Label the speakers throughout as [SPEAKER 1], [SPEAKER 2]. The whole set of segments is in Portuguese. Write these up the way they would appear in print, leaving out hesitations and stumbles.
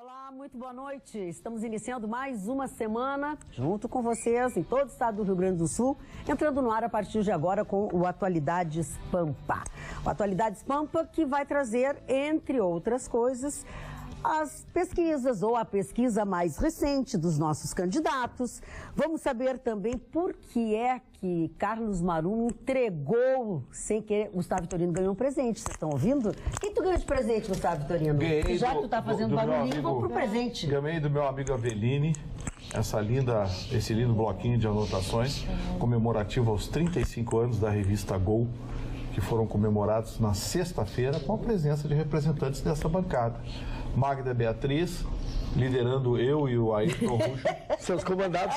[SPEAKER 1] Olá, muito boa noite. Estamos iniciando mais uma semana junto com vocês em todo o estado do Rio Grande do Sul, entrando no ar a partir de agora com o Atualidades Pampa. O Atualidades Pampa que vai trazer, entre outras coisas, as pesquisas ou a pesquisa mais recente dos nossos candidatos. Vamos saber também por que é que Carlos Marum entregou, sem querer, Gustavo Vitorino ganhou um presente. Vocês estão ouvindo? O que tu ganhou de presente, Gustavo Vitorino?
[SPEAKER 2] Ganhei
[SPEAKER 1] já que tu tá fazendo barulhinho, vamos pro presente.
[SPEAKER 2] Ganhei do meu amigo Aveline esse lindo bloquinho de anotações comemorativo aos 35 anos da revista Gol, que foram comemorados na sexta-feira com a presença de representantes dessa bancada. Magda Beatriz, liderando eu e o Ayrton Ruxo.
[SPEAKER 3] Seus comandados.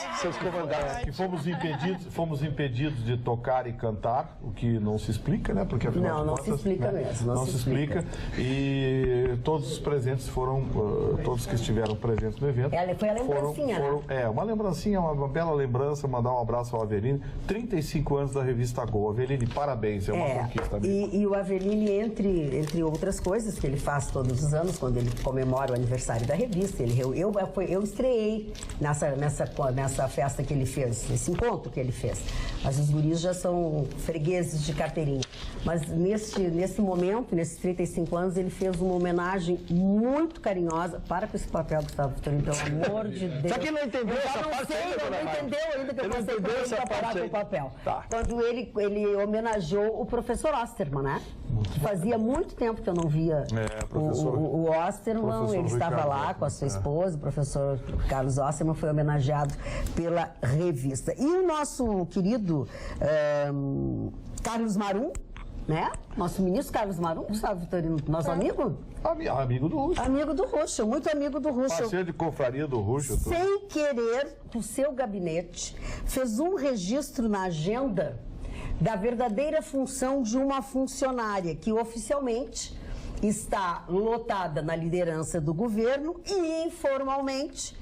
[SPEAKER 2] Que fomos impedidos de tocar e cantar, o que não se explica, né? Porque afinal
[SPEAKER 1] não se explica mesmo.
[SPEAKER 2] Não se explica. E todos os presentes foram, todos que estiveram presentes no evento.
[SPEAKER 1] Foi a lembrancinha, né?
[SPEAKER 2] Uma lembrancinha, uma bela lembrança, mandar um abraço ao Aveline. 35 anos da revista Gol. Aveline, parabéns, é uma conquista mesmo.
[SPEAKER 1] E o Aveline, entre outras coisas que ele faz todos os anos, quando ele comemora o aniversário da revista, eu estreiei nessa festa que ele fez, nesse encontro que ele fez. Mas os guris já são fregueses de carteirinha. Mas nesse momento, nesses 35 anos, ele fez uma homenagem muito carinhosa. Para com esse papel, Gustavo Vitorino, pelo amor de Deus.
[SPEAKER 3] Só que ele não entendeu essa parte ainda,
[SPEAKER 1] não entendeu ainda que eu passei por ele para parar com o papel.
[SPEAKER 3] Tá.
[SPEAKER 1] Quando ele homenageou o professor Osterman, né? Que fazia muito tempo que eu não via o Osterman. Ele estava lá com a sua esposa, o professor Carlos Osterman, foi homenageado pela revista. E o nosso querido Carlos Marum, né? Nosso ministro Carlos Marum, Gustavo Vitorino, nosso amigo?
[SPEAKER 2] Amigo do Ruxo.
[SPEAKER 1] Amigo do Ruxo, muito amigo do Ruxo.
[SPEAKER 2] Parceiro de confraria do Ruxo.
[SPEAKER 1] Sem querer, o seu gabinete fez um registro na agenda da verdadeira função de uma funcionária que oficialmente está lotada na liderança do governo e informalmente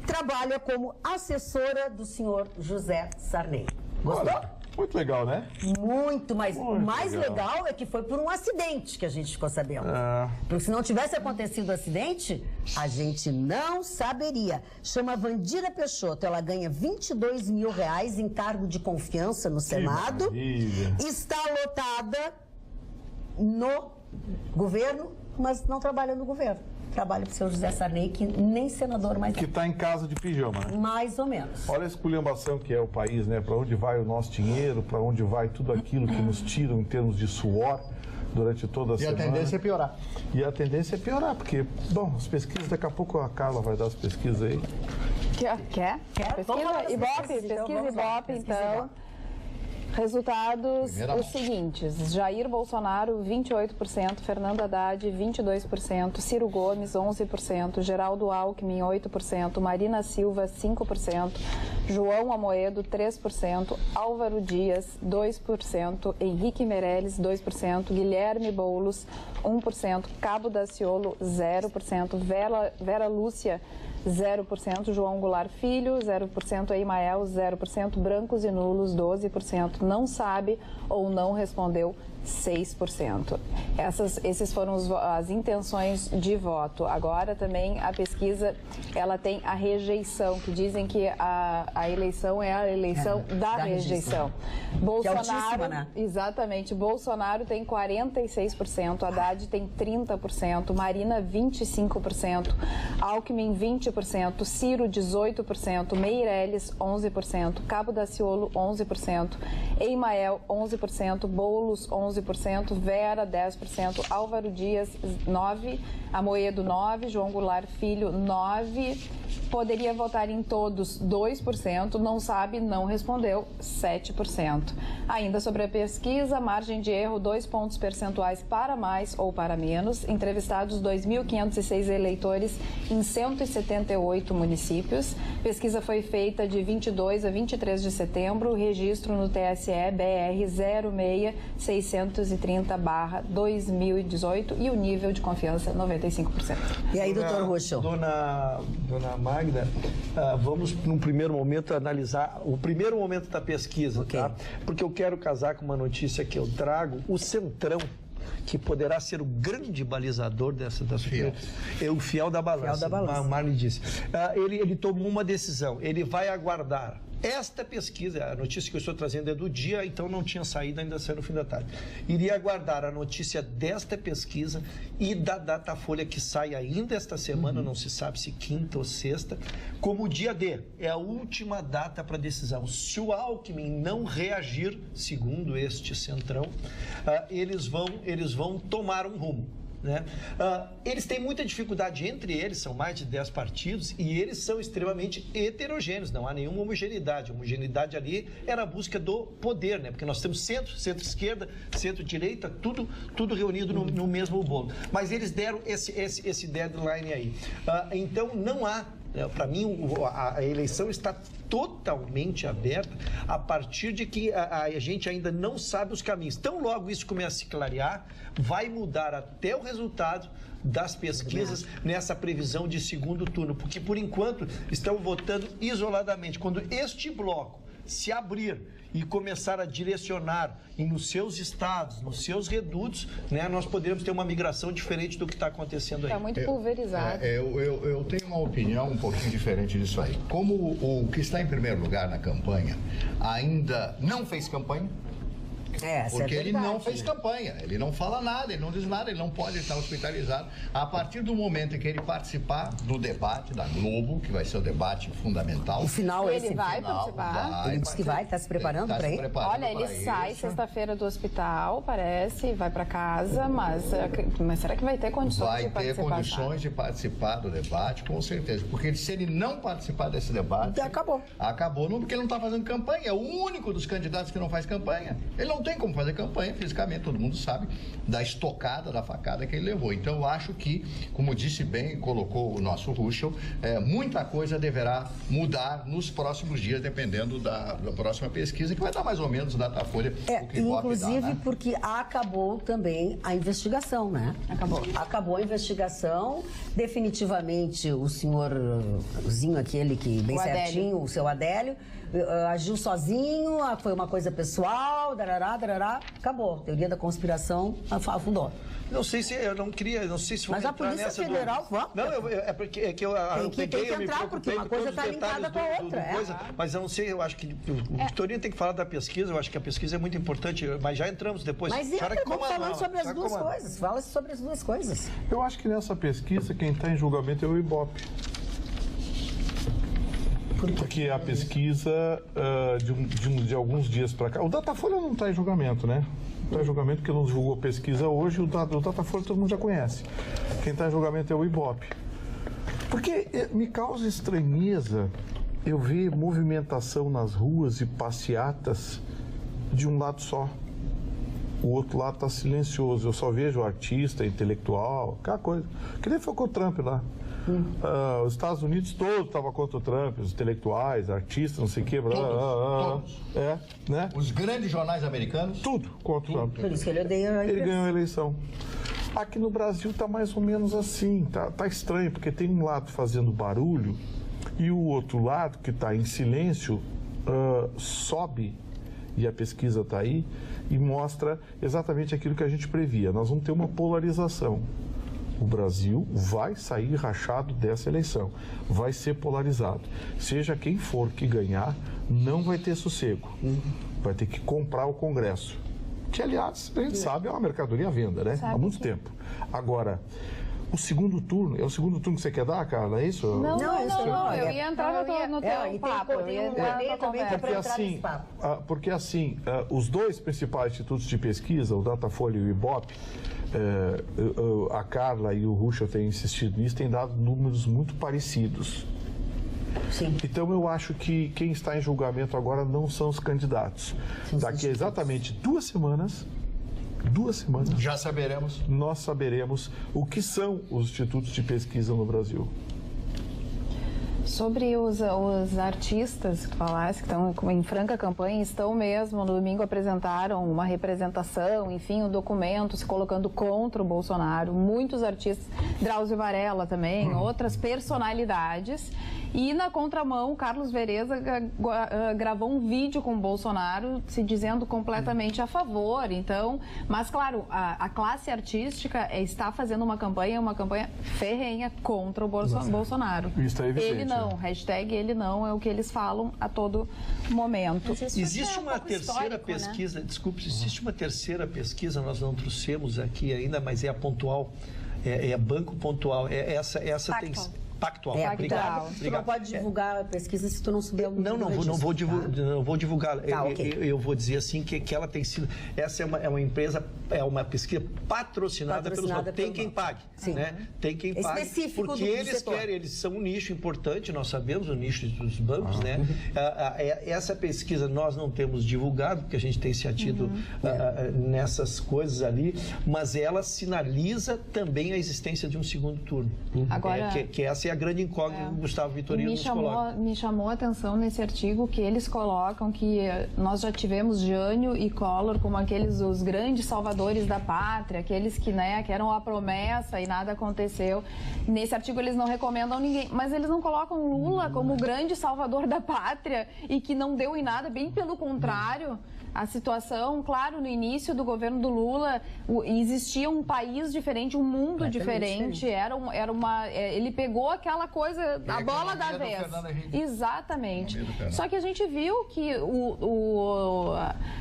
[SPEAKER 1] trabalha como assessora do senhor José Sarney. Gostou?
[SPEAKER 2] Olha, muito legal, né?
[SPEAKER 1] Muito, mas o mais legal é que foi por um acidente que a gente ficou sabendo. Porque se não tivesse acontecido o acidente, a gente não saberia. Chama Vandira Peixoto, ela ganha R$22 mil em cargo de confiança no Senado.
[SPEAKER 2] Maravilha.
[SPEAKER 1] Está lotada no governo, mas não trabalha no governo. Trabalha para o seu José Sarney, que nem senador mais é.
[SPEAKER 2] Que está em casa de pijama, né?
[SPEAKER 1] Mais ou menos.
[SPEAKER 2] Olha a esculhambação que é o país, né? Para onde vai o nosso dinheiro, para onde vai tudo aquilo que nos tiram em termos de suor durante toda a semana.
[SPEAKER 3] E a tendência é piorar.
[SPEAKER 2] E a tendência é piorar, porque, bom, as pesquisas, daqui a pouco a Carla vai dar as pesquisas aí.
[SPEAKER 4] Quer? Pesquisa Ibope, então. Resultados os seguintes: Jair Bolsonaro, 28%, Fernando Haddad, 22%, Ciro Gomes, 11%, Geraldo Alckmin, 8%, Marina Silva, 5%, João Amoedo, 3%, Álvaro Dias, 2%, Henrique Meirelles, 2%, Guilherme Boulos, 1%, Cabo Daciolo, 0%, Vera Lúcia, 0%, João Goulart Filho, 0%, Eimael, 0%, brancos e nulos, 12%, não sabe ou não respondeu, 6%. Esses foram as intenções de voto. Agora também a pesquisa, ela tem a rejeição, que dizem que a eleição é a eleição da rejeição. Bolsonaro,
[SPEAKER 1] que é altíssima, né?
[SPEAKER 4] Exatamente. Bolsonaro tem 46%, Haddad tem 30%, Marina 25%, Alckmin 20%, Ciro 18%, Meirelles 11%, Cabo Daciolo 11%, Eimael 11%, Boulos 11%, Vera 10%, Álvaro Dias 9%, Amoedo 9%, João Goulart Filho 9%, poderia votar em todos 2%, não sabe, não respondeu 7%. Ainda sobre a pesquisa, margem de erro 2 pontos percentuais para mais ou para menos, entrevistados 2.506 eleitores em 178 municípios. Pesquisa foi feita de 22 a 23 de setembro, registro no TSE BR 06730/2018 e o nível de confiança 95%.
[SPEAKER 1] E aí, doutor Ruxo?
[SPEAKER 3] Dona Magda, vamos num primeiro momento analisar o primeiro momento da pesquisa, tá? Porque eu quero casar com uma notícia que eu trago. O Centrão que poderá ser o grande balizador dessa
[SPEAKER 5] Fiel.
[SPEAKER 3] É o fiel da balança.
[SPEAKER 1] Fiel da balança.
[SPEAKER 3] O Marley disse. Ele tomou uma decisão, ele vai aguardar. Esta pesquisa, a notícia que eu estou trazendo é do dia, então não tinha saído, ainda saiu no fim da tarde. Iria aguardar a notícia desta pesquisa e da Datafolha que sai ainda esta semana, não se sabe se quinta ou sexta, como o dia D. É a última data para decisão. Se o Alckmin não reagir, segundo este centrão, eles vão tomar um rumo. Né? Eles têm muita dificuldade entre eles, são mais de 10 partidos e eles são extremamente heterogêneos, não há nenhuma homogeneidade. A homogeneidade ali era a busca do poder, né? Porque nós temos centro-esquerda, centro-direita, tudo reunido no mesmo bolo. Mas eles deram esse deadline aí. Então não há, para mim, a eleição está totalmente aberta a partir de que a gente ainda não sabe os caminhos. Tão logo isso começa a se clarear, vai mudar até o resultado das pesquisas nessa previsão de segundo turno, porque por enquanto estão votando isoladamente. Quando este bloco se abrir e começar a direcionar nos seus estados, nos seus redutos, né, nós poderemos ter uma migração diferente do que está acontecendo aí.
[SPEAKER 4] Está muito pulverizado.
[SPEAKER 5] Eu tenho uma opinião um pouquinho diferente disso aí. Como o que está em primeiro lugar na campanha ainda não fez campanha, porque ele não fez campanha, ele não fala nada, ele não diz nada, ele não pode estar hospitalizado. A partir do momento em que ele participar do debate da Globo, que vai ser o debate fundamental.
[SPEAKER 1] O final
[SPEAKER 4] ele vai participar.
[SPEAKER 1] Ele disse que vai, está se preparando para ir.
[SPEAKER 4] Olha, ele sai sexta-feira do hospital, parece, vai para casa, mas será que vai ter condições de participar?
[SPEAKER 5] Vai ter condições de participar do debate, com certeza. Porque se ele não participar desse debate...
[SPEAKER 1] Acabou.
[SPEAKER 5] Acabou, não, porque ele não está fazendo campanha. É o único dos candidatos que não faz campanha. Ele não tem como fazer campanha fisicamente, todo mundo sabe da estocada, da facada que ele levou. Então eu acho que, como disse bem, colocou o nosso Ruschel, muita coisa deverá mudar nos próximos dias, dependendo da próxima pesquisa, que vai dar mais ou menos o Datafolha. O que
[SPEAKER 1] inclusive
[SPEAKER 5] dá, né?
[SPEAKER 1] porque acabou também a investigação, né? Acabou a investigação, definitivamente o senhorzinho, aquele que bem certinho, o seu Adélio, agiu sozinho, foi uma coisa pessoal, darará, acabou. Teoria da conspiração afundou.
[SPEAKER 3] Não sei se eu não sei se vou
[SPEAKER 1] Mas a
[SPEAKER 3] entrar
[SPEAKER 1] Polícia
[SPEAKER 3] nessa
[SPEAKER 1] Federal, vamos.
[SPEAKER 3] Não, é que eu
[SPEAKER 1] tem que entrar, porque uma coisa está linkada com a outra.
[SPEAKER 3] Mas eu não sei, eu acho que o Vitorino tem que falar da pesquisa, eu acho que a pesquisa é muito importante, mas já entramos depois.
[SPEAKER 1] Mas vamos falando sobre as duas coisas, fala sobre as duas coisas.
[SPEAKER 2] Eu acho que nessa pesquisa quem está em julgamento é o Ibope. Porque a pesquisa de alguns dias para cá... O Datafolha não está em julgamento, né? Não está em julgamento porque não julgou pesquisa hoje, o Datafolha todo mundo já conhece. Quem está em julgamento é o Ibope. Porque me causa estranheza eu ver movimentação nas ruas e passeatas de um lado só. O outro lado está silencioso. Eu só vejo artista, intelectual, aquela coisa. Que nem foi com o Trump lá. Os Estados Unidos todos estavam contra o Trump, os intelectuais, artistas, não sei o quê.
[SPEAKER 5] Todos.
[SPEAKER 2] Né?
[SPEAKER 5] Os grandes jornais americanos.
[SPEAKER 2] Tudo contra o Trump.
[SPEAKER 1] Por isso que ele odeia
[SPEAKER 2] Ele ganhou a eleição. Aqui no Brasil está mais ou menos assim. Tá estranho, porque tem um lado fazendo barulho e o outro lado, que está em silêncio, sobe, e a pesquisa está aí, e mostra exatamente aquilo que a gente previa. Nós vamos ter uma polarização. O Brasil vai sair rachado dessa eleição, vai ser polarizado. Seja quem for que ganhar, não vai ter sossego, vai ter que comprar o Congresso, que aliás, a gente sabe, é uma mercadoria à venda, né? Há muito tempo. Agora, o segundo turno, é o segundo turno que você quer dar, Carla, é isso?
[SPEAKER 4] Não, eu ia entrar no teu papo.
[SPEAKER 2] Porque assim, os dois principais institutos de pesquisa, o Datafolha e o Ibope, a Carla e o Ruschel têm insistido nisso, têm dado números muito parecidos.
[SPEAKER 1] Sim.
[SPEAKER 2] Então eu acho que quem está em julgamento agora não são os candidatos. Daqui a exatamente 2 semanas,
[SPEAKER 5] já saberemos.
[SPEAKER 2] Nós saberemos o que são os institutos de pesquisa no Brasil.
[SPEAKER 4] Sobre os artistas que falasse, que estão em franca campanha, estão mesmo, no domingo apresentaram uma representação, enfim, um documento se colocando contra o Bolsonaro. Muitos artistas, Drauzio Varela também, outras personalidades. E na contramão, Carlos Vereza gravou um vídeo com o Bolsonaro se dizendo completamente a favor. Então, mas claro, a classe artística está fazendo uma campanha ferrenha contra o Bolsonaro.
[SPEAKER 2] Isso é evidente.
[SPEAKER 4] Ele não, hashtag ele não é o que eles falam a todo momento.
[SPEAKER 3] Existe uma terceira pesquisa, desculpe, existe uma terceira pesquisa, nós não trouxemos aqui ainda, mas é a pontual, é Banco Pontual, essa tem... Pactual. Obrigado.
[SPEAKER 1] Tu não pode divulgar a pesquisa se tu não souber o número do registro.
[SPEAKER 3] Não vou divulgar.
[SPEAKER 1] Okay.
[SPEAKER 3] Eu vou dizer assim que ela tem sido... Essa é uma empresa, é uma pesquisa patrocinada pelos bancos. Tem quem pague.
[SPEAKER 1] Sim.
[SPEAKER 3] Né? Tem quem pague.
[SPEAKER 1] Específico
[SPEAKER 3] porque eles querem, eles são um nicho importante, nós sabemos o nicho dos bancos, né? Essa pesquisa nós não temos divulgado, porque a gente tem se atido nessas coisas ali, mas ela sinaliza também a existência de um segundo turno.
[SPEAKER 4] Agora,
[SPEAKER 3] que essa é a grande incógnita que o Gustavo Vitorino nos coloca.
[SPEAKER 4] Me chamou a atenção nesse artigo que eles colocam que nós já tivemos Jânio e Collor como os grandes salvadores da pátria, aqueles que eram a promessa e nada aconteceu. Nesse artigo eles não recomendam ninguém, mas eles não colocam Lula como o grande salvador da pátria e que não deu em nada, bem pelo contrário. A situação, claro, no início do governo do Lula existia um país diferente, um mundo diferente. Ele pegou aquela coisa, a bola da vez. Exatamente. Só que a gente viu que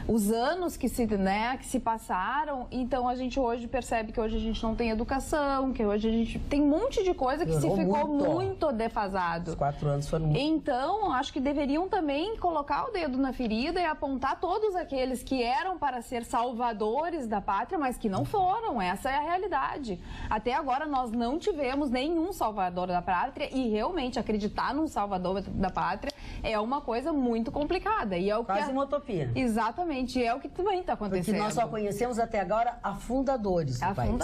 [SPEAKER 4] os anos que se passaram, então a gente hoje percebe que hoje a gente não tem educação, que hoje a gente tem um monte de coisa que se ficou muito defasado.
[SPEAKER 1] Os 4 anos foram muito.
[SPEAKER 4] Então, acho que deveriam também colocar o dedo na ferida e apontar todos aqueles que eram para ser salvadores da pátria, mas que não foram. Essa é a realidade. Até agora nós não tivemos nenhum salvador da pátria e realmente acreditar num salvador da pátria é uma coisa muito complicada. E é o
[SPEAKER 1] quase uma utopia.
[SPEAKER 4] Exatamente, é o que também está acontecendo.
[SPEAKER 1] Porque nós só conhecemos até agora afundadores do país.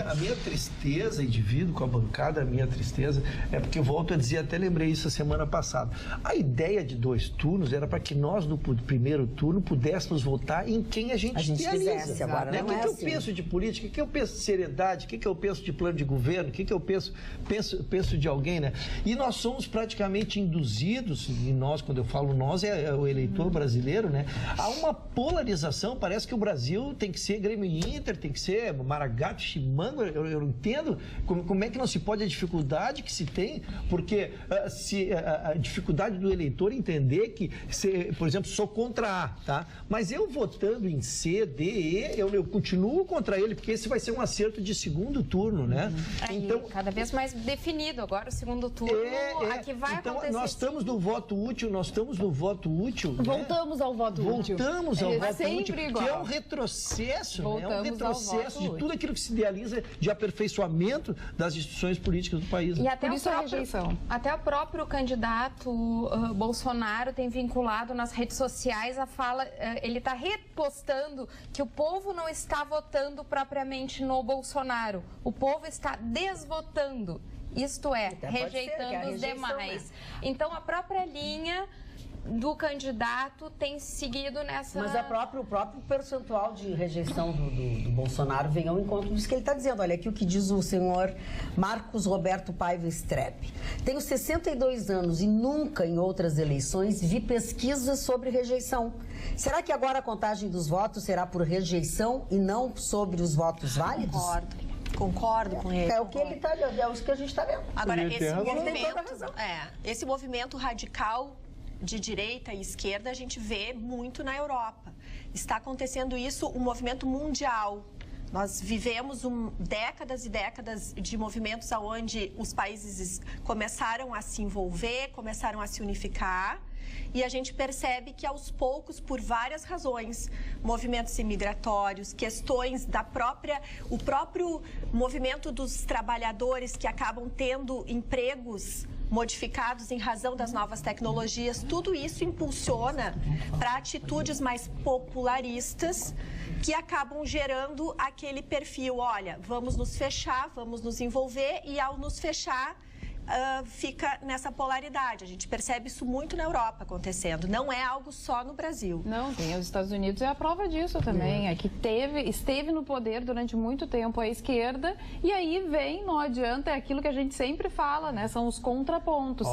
[SPEAKER 3] A minha tristeza, e divido com a bancada, a minha tristeza, é porque, volto a dizer, até lembrei isso a semana passada. A ideia de 2 turnos era para que nós, no primeiro turno, pudéssemos votar em quem a gente
[SPEAKER 1] quisesse. Agora
[SPEAKER 3] né?
[SPEAKER 1] não
[SPEAKER 3] O que,
[SPEAKER 1] é
[SPEAKER 3] eu
[SPEAKER 1] assim.
[SPEAKER 3] penso de política, o que eu penso de seriedade, o que eu penso de plano de governo, o que eu penso de alguém, né? E nós somos praticamente induzidos, e nós, quando eu falo nós, é o eleitor brasileiro, né? Há uma polarização, parece que o Brasil tem que ser Grêmio e Inter, tem que ser Maragato, Chimango, eu não entendo como é que não se pode a dificuldade que se tem, porque a dificuldade do eleitor entender que, por exemplo, sou contra A, tá? Mas eu votando em C, D, E, eu continuo contra ele, porque esse vai ser um acerto de segundo turno, né?
[SPEAKER 6] Então, cada vez mais definido agora o segundo turno, que vai acontecer.
[SPEAKER 3] Nós estamos no voto útil,
[SPEAKER 4] Voltamos ao voto útil.
[SPEAKER 3] Voltamos ao voto útil,
[SPEAKER 4] igual.
[SPEAKER 3] que é um retrocesso, né? É um retrocesso de tudo
[SPEAKER 4] útil.
[SPEAKER 3] aquilo que se idealiza de aperfeiçoamento das instituições políticas do país.
[SPEAKER 6] E até o próprio candidato Bolsonaro tem vinculado nas redes sociais a fala, ele está repostando que o povo não está votando propriamente no Bolsonaro, o povo está desvotando, isto é, rejeitando os demais.
[SPEAKER 1] Né?
[SPEAKER 6] Então, a própria linha do candidato tem seguido nessa...
[SPEAKER 1] Mas o próprio percentual de rejeição do Bolsonaro vem ao encontro disso que ele está dizendo. Olha aqui o que diz o senhor Marcos Roberto Paiva Strepp. Tenho 62 anos e nunca em outras eleições vi pesquisas sobre rejeição. Será que agora a contagem dos votos será por rejeição e não sobre os votos válidos?
[SPEAKER 7] Concordo com ele.
[SPEAKER 1] É o que ele está vendo, é o que a gente está vendo.
[SPEAKER 7] Agora, esse movimento radical de direita e esquerda a gente vê muito na Europa. Está acontecendo isso, um movimento mundial. Nós vivemos décadas e décadas de movimentos onde os países começaram a se envolver, começaram a se unificar. E a gente percebe que, aos poucos, por várias razões, movimentos imigratórios, questões o próprio movimento dos trabalhadores que acabam tendo empregos modificados em razão das novas tecnologias, tudo isso impulsiona para atitudes mais popularistas que acabam gerando aquele perfil, olha, vamos nos fechar, vamos nos envolver e, ao nos fechar, fica nessa polaridade. A gente percebe isso muito na Europa acontecendo. Não é algo só no Brasil.
[SPEAKER 4] Não, tem os Estados Unidos é a prova disso também. É que esteve no poder durante muito tempo a esquerda e aí vem, não adianta, é aquilo que a gente sempre fala, né? São os contrapontos.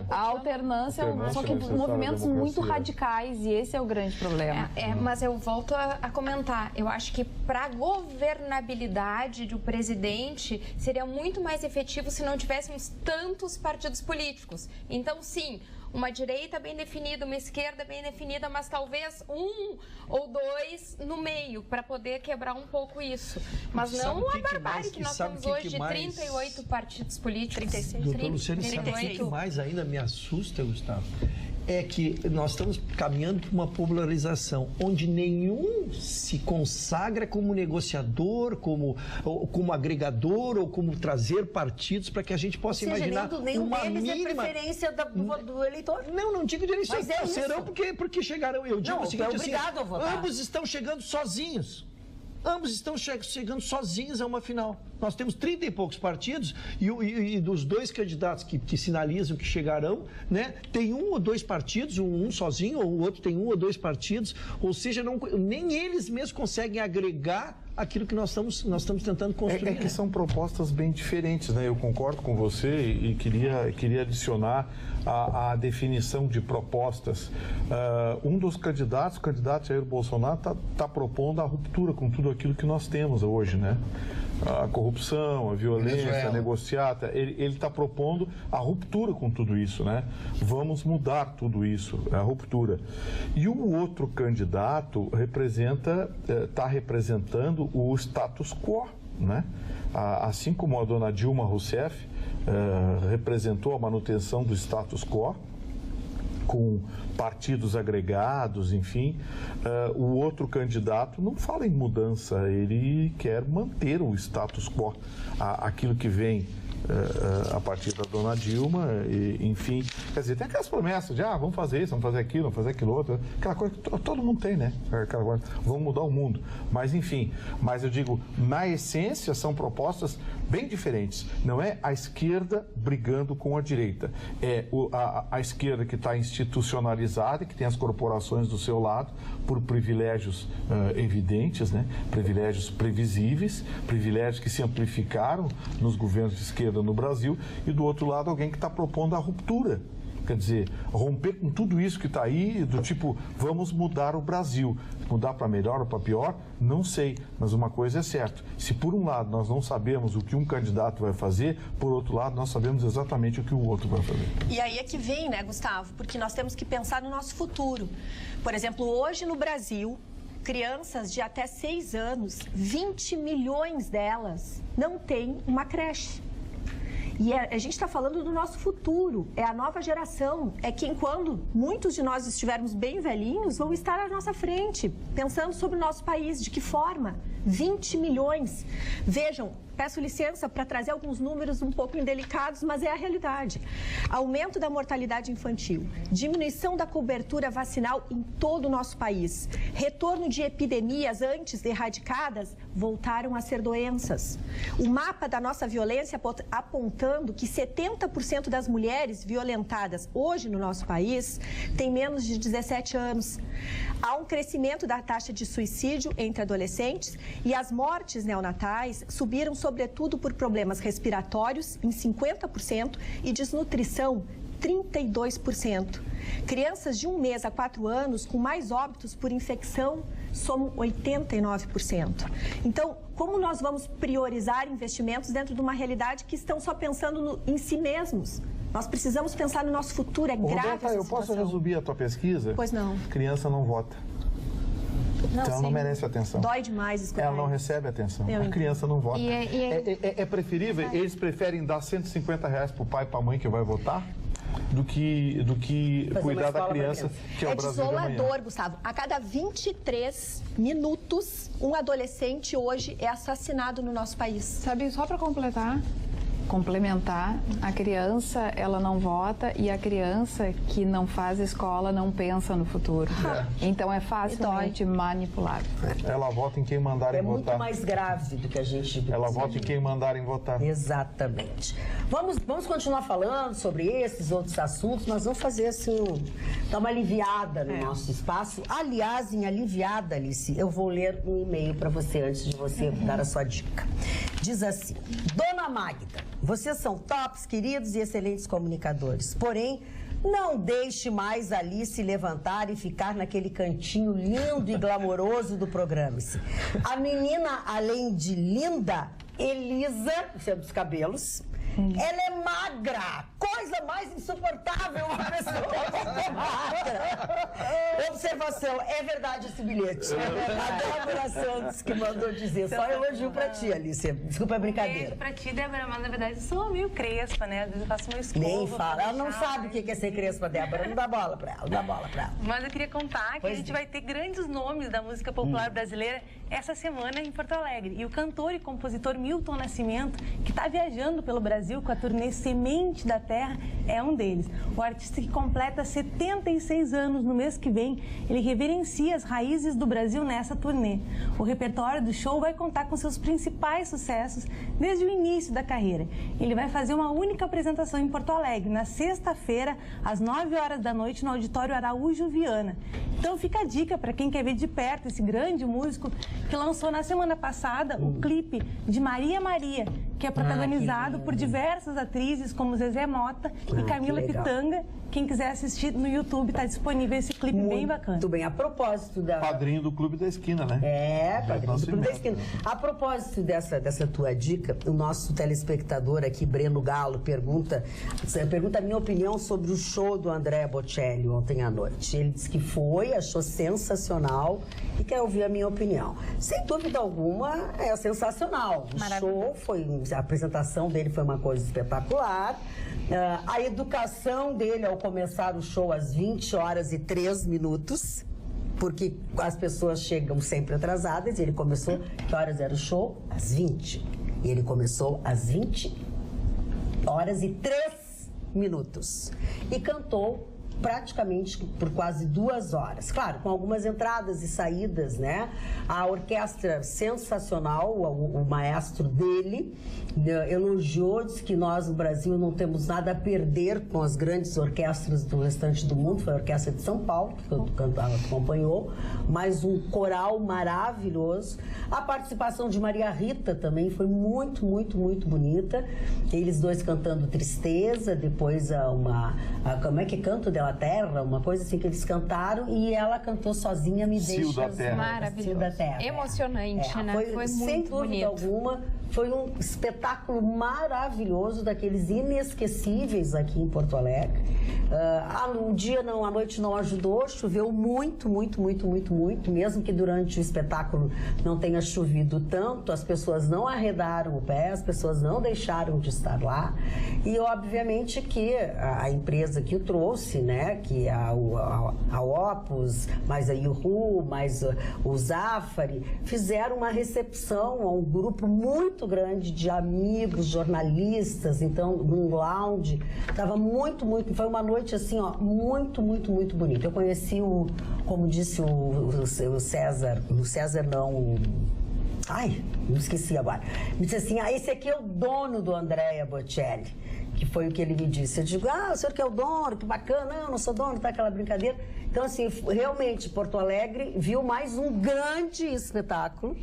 [SPEAKER 4] A alternância só que movimentos muito radicais e esse é o grande problema.
[SPEAKER 6] Mas eu volto a comentar. Eu acho que para a governabilidade do presidente seria muito mais efetivo se não tivéssemos tantos partidos políticos. Então, sim, uma direita bem definida, uma esquerda bem definida, mas talvez um ou dois no meio, para poder quebrar um pouco isso. Mas não a barbárie que nós temos hoje de 38 partidos políticos.
[SPEAKER 7] 36.
[SPEAKER 3] Doutor Luciane, sabe o que mais ainda me assusta, Gustavo? É que nós estamos caminhando para uma popularização onde nenhum se consagra como negociador, como agregador ou como trazer partidos para que a gente possa imaginar
[SPEAKER 1] nenhum
[SPEAKER 3] uma
[SPEAKER 1] deles
[SPEAKER 3] mínima...
[SPEAKER 1] é preferência do eleitor.
[SPEAKER 3] Não digo de eleição. Serão porque chegarão. Eu digo o seguinte,
[SPEAKER 1] obrigado a votar.
[SPEAKER 3] Ambos estão chegando sozinhos. Ambos estão chegando sozinhos a uma final. Nós temos 30 e poucos partidos e dos dois candidatos que sinalizam que chegarão, né, tem um ou dois partidos, um sozinho, ou o outro tem um ou dois partidos, ou seja, nem eles mesmos conseguem agregar aquilo que nós estamos tentando construir.
[SPEAKER 2] É que são propostas bem diferentes, né? Eu concordo com você e queria adicionar a definição de propostas. Um dos candidatos, o candidato Jair Bolsonaro, está propondo a ruptura com tudo aquilo que nós temos hoje, né? A corrupção, a violência, a negociata, ele está propondo a ruptura com tudo isso, né? Vamos mudar tudo isso, a ruptura. E o outro candidato está representando o status quo, né? Assim como a dona Dilma Rousseff representou a manutenção do status quo, com partidos agregados, enfim, o outro candidato não fala em mudança, ele quer manter o status quo, aquilo que vem a partir da dona Dilma, enfim, quer dizer, tem aquelas promessas de vamos fazer isso, vamos fazer aquilo, vamos fazer aquilo outro, aquela coisa que todo mundo tem, né? Aquela coisa, vamos mudar o mundo, mas enfim, mas eu digo, na essência são propostas bem diferentes, não é a esquerda brigando com a direita, é a esquerda que está institucionalizada, que tem as corporações do seu lado, por privilégios evidentes, né? Privilégios previsíveis, privilégios que se amplificaram nos governos de esquerda no Brasil, e do outro lado alguém que está propondo a ruptura. Quer dizer, romper com tudo isso que está aí, do tipo, vamos mudar o Brasil. Mudar para melhor ou para pior, não sei, mas uma coisa é certa. Se por um lado nós não sabemos o que um candidato vai fazer, por outro lado nós sabemos exatamente o que o outro vai fazer.
[SPEAKER 7] E aí é que vem, né, Gustavo? Porque nós temos que pensar no nosso futuro. Por exemplo, hoje no Brasil, crianças de até 6 anos, 20 milhões delas não têm uma creche. E a gente está falando do nosso futuro, é a nova geração, é quem, quando muitos de nós estivermos bem velhinhos, vão estar à nossa frente, pensando sobre o nosso país, de que forma? 20 milhões. Vejam, peço licença para trazer alguns números um pouco indelicados, mas é a realidade. Aumento da mortalidade infantil, diminuição da cobertura vacinal em todo o nosso país, retorno de epidemias antes erradicadas voltaram a ser doenças. O mapa da nossa violência apontando que 70% das mulheres violentadas hoje no nosso país têm menos de 17 anos. Há um crescimento da taxa de suicídio entre adolescentes e as mortes neonatais subiram sobretudo por problemas respiratórios em 50% e desnutrição 32%. Crianças de 1 mês a 4 anos com mais óbitos por infecção somam 89%. Então, como nós vamos priorizar investimentos dentro de uma realidade que estão só pensando em si mesmos? Nós precisamos pensar no nosso futuro, é grave
[SPEAKER 2] Roberta,
[SPEAKER 7] essa
[SPEAKER 2] eu
[SPEAKER 7] situação.
[SPEAKER 2] posso resumir a tua pesquisa?
[SPEAKER 7] Pois não.
[SPEAKER 2] Criança não vota.
[SPEAKER 7] Não,
[SPEAKER 2] então ela não merece atenção.
[SPEAKER 7] Dói demais escutar.
[SPEAKER 2] Ela não recebe atenção.
[SPEAKER 7] Eu
[SPEAKER 2] a criança não vota.
[SPEAKER 6] É
[SPEAKER 2] preferível, eles preferem dar R$150 para o pai e para a mãe que vai votar do que cuidar da criança, que é o Brasil de amanhã.
[SPEAKER 7] Desolador, Gustavo. A cada 23 minutos, um adolescente hoje é assassinado no nosso país.
[SPEAKER 4] Sabe, só para completar, complementar, a criança, ela não vota e a criança que não faz escola não pensa no futuro. Então é facilmente manipulável.
[SPEAKER 2] Ela vota em quem mandarem votar.
[SPEAKER 1] É muito mais grave do que a gente...
[SPEAKER 2] Ela vota em quem mandarem votar.
[SPEAKER 1] Exatamente. Vamos continuar falando sobre esses outros assuntos, mas vamos fazer assim, dar uma aliviada no nosso espaço. Aliás, em aliviada, Alice, eu vou ler um e-mail para você antes de você dar a sua dica. Diz assim: Dona Magda, vocês são tops, queridos e excelentes comunicadores. Porém, não deixe mais Alice levantar e ficar naquele cantinho lindo e glamouroso do Programe-se. A menina, além de linda, Elisa, dos cabelos, ela é magra, coisa mais insuportável uma pessoa magra. Observação, é verdade esse bilhete. A Débora Santos que mandou dizer, só elogio pra ti, Alice. Desculpa a brincadeira.
[SPEAKER 8] Beijo pra ti, Débora, mas na verdade eu sou meio crespa, né? Às vezes eu faço uma escova.
[SPEAKER 1] Nem fala, ela não sabe o que é ser crespa, Débora. Não dá bola pra ela, não dá bola pra ela.
[SPEAKER 8] Mas eu queria contar que a gente vai ter grandes nomes da música popular brasileira essa semana em Porto Alegre. E o cantor e compositor Milton Nascimento, que está viajando pelo Brasil com a turnê Semente da Terra, é um deles. O artista que completa 76 anos no mês que vem, ele reverencia as raízes do Brasil nessa turnê. O repertório do show vai contar com seus principais sucessos desde o início da carreira. Ele vai fazer uma única apresentação em Porto Alegre, na sexta-feira, às 9 horas da noite, no Auditório Araújo Viana. Então fica a dica para quem quer ver de perto esse grande músico que lançou na semana passada o clipe de Maria Maria, que é protagonizado por diversas atrizes como Zezé Mota e Camila Pitanga. Quem quiser assistir no YouTube, está disponível esse clipe bem bacana.
[SPEAKER 1] Muito bem, a propósito da...
[SPEAKER 2] Padrinho do Clube da Esquina, né?
[SPEAKER 1] É, padrinho do Clube da Esquina. A propósito dessa tua dica, o nosso telespectador aqui, Breno Galo, pergunta a minha opinião sobre o show do Andrea Bocelli ontem à noite. Ele disse que achou sensacional e quer ouvir a minha opinião. Sem dúvida alguma, é sensacional. O show a apresentação dele foi uma coisa espetacular. A educação dele ao começar o show às 20 horas e 3 minutos, porque as pessoas chegam sempre atrasadas, e ele começou, que horas era o show? Às 20. E ele começou às 20 horas e 3 minutos. E cantou praticamente por quase 2 horas. Claro, com algumas entradas e saídas, né? A orquestra sensacional, o maestro dele elogiou, disse que nós no Brasil não temos nada a perder com as grandes orquestras do restante do mundo. Foi a Orquestra de São Paulo, que tu acompanhou, mas um coral maravilhoso. A participação de Maria Rita também foi muito, muito, muito bonita. Eles dois cantando Tristeza, depois como é que canto dela? Terra, uma coisa assim que eles cantaram, e ela cantou sozinha Me Deixa
[SPEAKER 2] da Terra.
[SPEAKER 6] Maravilhoso.
[SPEAKER 1] Da Terra.
[SPEAKER 6] Emocionante, né? Foi
[SPEAKER 1] sem
[SPEAKER 6] muito
[SPEAKER 1] dúvida
[SPEAKER 6] bonito.
[SPEAKER 1] alguma, foi um espetáculo maravilhoso, daqueles inesquecíveis aqui em Porto Alegre. A noite não ajudou, choveu muito, muito, muito, muito, muito, mesmo que durante o espetáculo não tenha chovido tanto, as pessoas não arredaram o pé, as pessoas não deixaram de estar lá, e obviamente que a empresa que o trouxe, né, que a Opus, mais a Yuhu, mais o Zafari, fizeram uma recepção a um grupo muito grande de amigos, jornalistas, então, num lounge, estava muito, muito, foi uma noite assim, ó, muito, muito, muito bonita. Eu conheci como disse o César não, me esqueci agora. Me disse assim, esse aqui é o dono do Andrea Bocelli, que foi o que ele me disse. Eu digo, o senhor que é o dono, que bacana. Não, não sou dono, tá aquela brincadeira. Então, assim, realmente, Porto Alegre viu mais um grande espetáculo,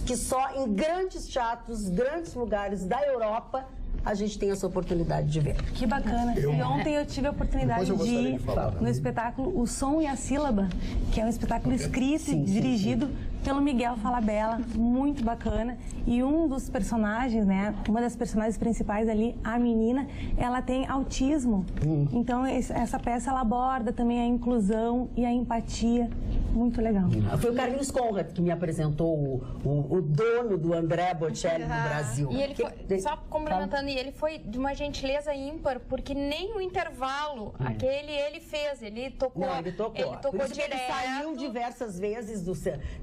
[SPEAKER 1] que só em grandes teatros, grandes lugares da Europa, a gente tem essa oportunidade de ver.
[SPEAKER 8] Que bacana. E ontem eu tive a oportunidade de ir no espetáculo O Som e a Sílaba, que é um espetáculo escrito e dirigido pelo Miguel Falabella, muito bacana. E um dos personagens, né, uma das personagens principais ali, a menina, ela tem autismo. Então essa peça ela aborda também a inclusão e a empatia Muito legal.
[SPEAKER 1] Foi o Carlinhos Conrad que me apresentou o dono do André Bocelli no Brasil.
[SPEAKER 6] E ele foi, só complementando, e ele foi de uma gentileza ímpar, porque nem o intervalo, aquele ele fez, ele tocou.
[SPEAKER 1] Não, ele tocou. Por isso
[SPEAKER 6] direto.
[SPEAKER 1] Ele saiu diversas vezes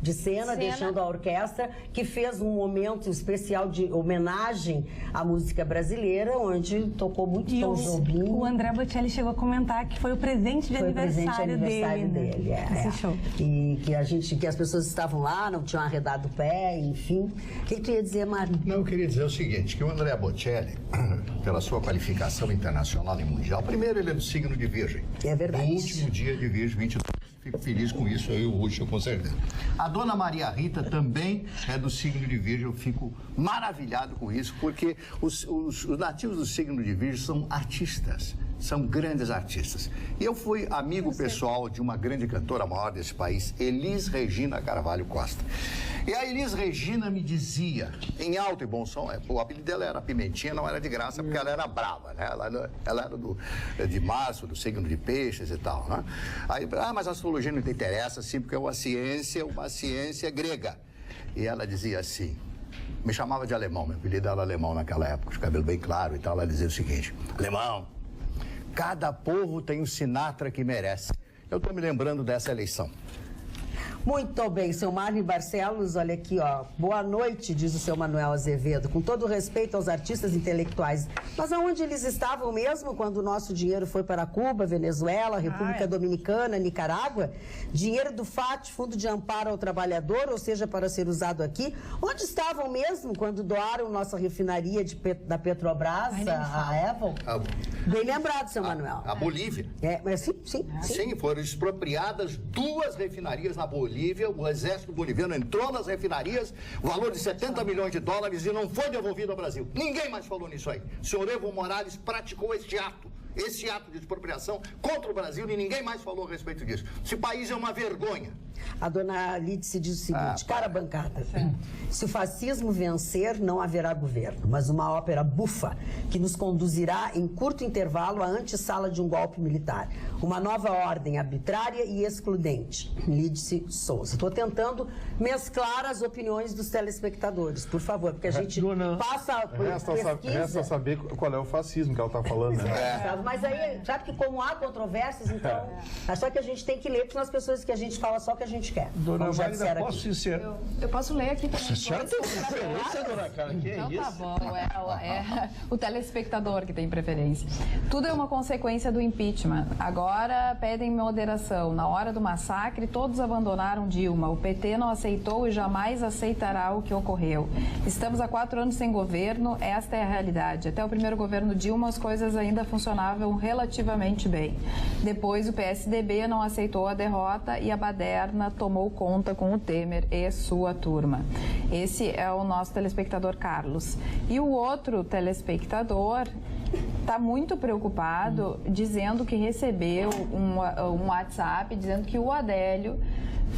[SPEAKER 1] de cena, deixando a orquestra, que fez um momento especial de homenagem à música brasileira, onde tocou muito Tom Jobim.
[SPEAKER 8] O André Bocelli chegou a comentar que foi o presente de aniversário dele. Esse show.
[SPEAKER 1] E que as pessoas estavam lá, não tinham arredado o pé, enfim. O que tu ia dizer, Mário?
[SPEAKER 5] Não, eu queria dizer o seguinte, que o André Bocelli, pela sua qualificação internacional e mundial, primeiro ele é do signo de Virgem.
[SPEAKER 1] É verdade.
[SPEAKER 5] No último dia de Virgem, 22. Fico feliz com isso, eu e o Russo, com certeza. A dona Maria Rita também é do signo de Virgem, eu fico maravilhado com isso, porque os nativos do signo de Virgem são artistas, são grandes artistas. E eu fui amigo pessoal de uma grande cantora maior desse país, Elis Regina Carvalho Costa. E a Elis Regina me dizia, em alto e bom som, o apelido dela era Pimentinha, não era de graça, porque ela era brava, né? Ela era de março, do signo de peixes e tal, né? Aí, mas a astrologia não te interessa, sim, porque é uma ciência grega. E ela dizia assim, me chamava de alemão, meu apelido era alemão naquela época, de cabelo bem claro e tal, ela dizia o seguinte, alemão, cada povo tem o Sinatra que merece. Eu estou me lembrando dessa eleição.
[SPEAKER 1] Muito bem, seu Marley Barcelos, olha aqui, ó. Boa noite, diz o seu Manuel Azevedo. Com todo respeito aos artistas intelectuais, mas aonde eles estavam mesmo quando o nosso dinheiro foi para Cuba, Venezuela, República Dominicana, Nicarágua? Dinheiro do FAT, Fundo de Amparo ao Trabalhador, ou seja, para ser usado aqui. Onde estavam mesmo quando doaram nossa refinaria da Petrobras, a Evo? Bem lembrado, seu Manuel.
[SPEAKER 5] A Bolívia.
[SPEAKER 1] Mas sim.
[SPEAKER 5] Sim, foram expropriadas 2 refinarias na Bolívia, o exército boliviano entrou nas refinarias, valor de 70 milhões de dólares e não foi devolvido ao Brasil. Ninguém mais falou nisso aí. O senhor Evo Morales praticou esse ato de expropriação contra o Brasil e ninguém mais falou a respeito disso. Esse país é uma vergonha.
[SPEAKER 1] A dona Lídice diz o seguinte, cara bancada, se o fascismo vencer, não haverá governo, mas uma ópera bufa que nos conduzirá em curto intervalo à antessala de um golpe militar. Uma nova ordem arbitrária e excludente. Lídice Souza. Estou tentando mesclar as opiniões dos telespectadores, por favor, porque a gente passa por pesquisa.
[SPEAKER 2] Resta saber qual é o fascismo que ela está falando, né?
[SPEAKER 1] Mas aí, sabe que como há controvérsias, então, é só que a gente tem que ler, porque são as pessoas que a gente fala só o que a gente quer.
[SPEAKER 3] Dona Magda, posso ser...
[SPEAKER 4] Eu posso ler aqui também.
[SPEAKER 3] Certo? Dona Carla, que é isso?
[SPEAKER 4] Tá bom, é o telespectador que tem preferência. Tudo é uma consequência do impeachment. Agora pedem moderação. Na hora do massacre, todos abandonaram Dilma. O PT não aceitou e jamais aceitará o que ocorreu. Estamos há 4 anos sem governo, esta é a realidade. Até o primeiro governo Dilma, as coisas ainda funcionavam relativamente bem. Depois, o PSDB não aceitou a derrota e a baderna tomou conta com o Temer e sua turma. Esse é o nosso telespectador Carlos. E o outro telespectador está muito preocupado, dizendo que recebeu um WhatsApp dizendo que o Adélio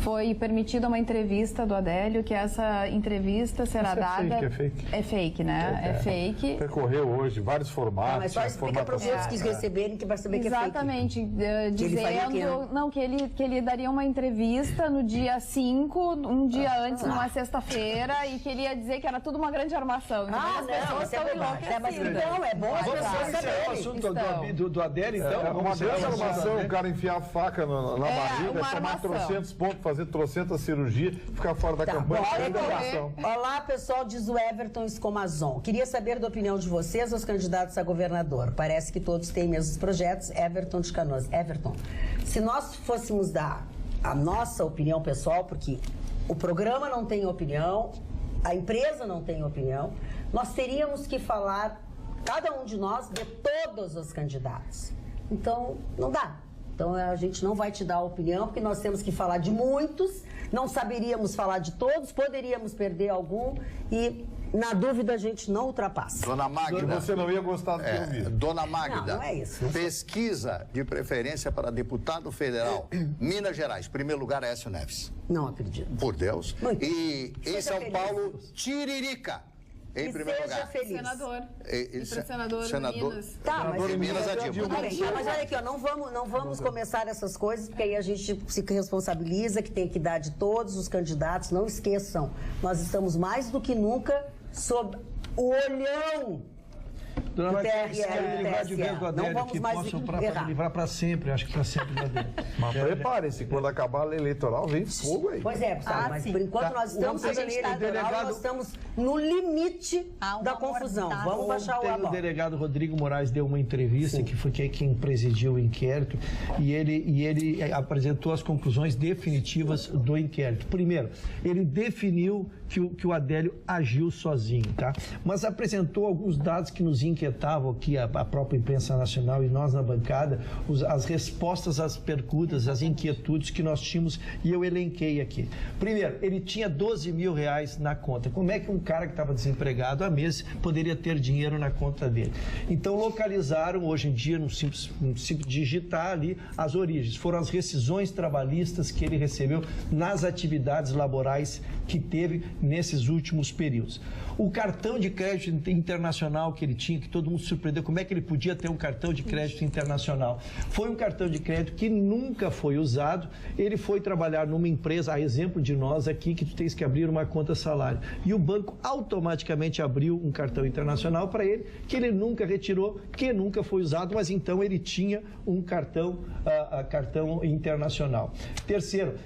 [SPEAKER 4] foi permitida uma entrevista do Adélio, que essa entrevista será dada...
[SPEAKER 2] É fake.
[SPEAKER 4] É fake, né? É fake.
[SPEAKER 2] Percorreu hoje vários formatos.
[SPEAKER 1] Mas só explica para os outros que receberem que vai saber que é fake.
[SPEAKER 4] Exatamente. Dizendo que ele daria uma entrevista no dia 5, um dia antes, numa sexta-feira, e que ele ia dizer que era tudo uma grande armação. Então, as pessoas estão enlouquecidas.
[SPEAKER 1] Mas então, é bom as pessoas
[SPEAKER 3] saberem. O assunto do Adélio, então?
[SPEAKER 2] Uma grande armação, o cara enfiar a faca na barriga, tomar 300 pontos, fazer 300 cirurgias, ficar fora da campanha.
[SPEAKER 1] Olá, pessoal, diz o Everton Escomazon. Queria saber da opinião de vocês, os candidatos a governador. Parece que todos têm mesmos projetos. Everton de Canoas. Everton, se nós fôssemos dar a nossa opinião pessoal, porque o programa não tem opinião, a empresa não tem opinião, nós teríamos que falar, cada um de nós, de todos os candidatos. Então, não dá. Então, a gente não vai te dar a opinião, porque nós temos que falar de muitos, não saberíamos falar de todos, poderíamos perder algum e, na dúvida, a gente não ultrapassa.
[SPEAKER 5] Dona Magda...
[SPEAKER 2] Você não ia gostar do que eu vi.
[SPEAKER 5] Dona Magda,
[SPEAKER 1] não é isso.
[SPEAKER 5] Pesquisa de preferência para deputado federal, Minas Gerais, primeiro lugar, Aécio Neves.
[SPEAKER 1] Não acredito.
[SPEAKER 5] Por Deus.
[SPEAKER 1] Muito.
[SPEAKER 5] E em São Paulo, Tiririca. Em primeiro lugar.
[SPEAKER 1] Feliz.
[SPEAKER 4] Senador. E para senador Minas.
[SPEAKER 1] Tá, mas
[SPEAKER 5] Minas a Dilma.
[SPEAKER 1] Mas olha aqui, ó, não vamos começar essas coisas, porque aí a gente se responsabiliza que tem equidade de todos os candidatos. Não esqueçam, nós estamos mais do que nunca sob o olhão.
[SPEAKER 3] Dona Marquinhos, quer livrar de vez do Adélio, que posso livrar para sempre, acho que para sempre do Adélio.
[SPEAKER 2] Mas prepare-se, quando acabar a lei eleitoral, vem fogo aí.
[SPEAKER 1] Pois é, pessoal, mas por enquanto nós estamos na lei eleitoral, nós estamos no limite da confusão. Vamos baixar o abalo.
[SPEAKER 3] O delegado Rodrigo Moraes deu uma entrevista, que foi quem presidiu o inquérito, e ele apresentou as conclusões definitivas do inquérito. Primeiro, ele definiu que o Adélio agiu sozinho, tá? Mas apresentou alguns dados que nos inquietavam aqui, a própria imprensa nacional e nós na bancada, as respostas às perguntas, às inquietudes que nós tínhamos, e eu elenquei aqui. Primeiro, ele tinha 12 mil reais na conta. Como é que um cara que estava desempregado há meses poderia ter dinheiro na conta dele? Então, localizaram, hoje em dia, no simples digitar ali as origens. Foram as rescisões trabalhistas que ele recebeu nas atividades laborais que teve nesses últimos períodos. O cartão de crédito internacional que ele tinha, que todo mundo se surpreendeu, como é que ele podia ter um cartão de crédito internacional? Foi um cartão de crédito que nunca foi usado. Ele foi trabalhar numa empresa, a exemplo de nós aqui, que tu tens que abrir uma conta salário. E o banco automaticamente abriu um cartão internacional para ele, que ele nunca retirou, que nunca foi usado, mas então ele tinha um cartão internacional. Terceiro,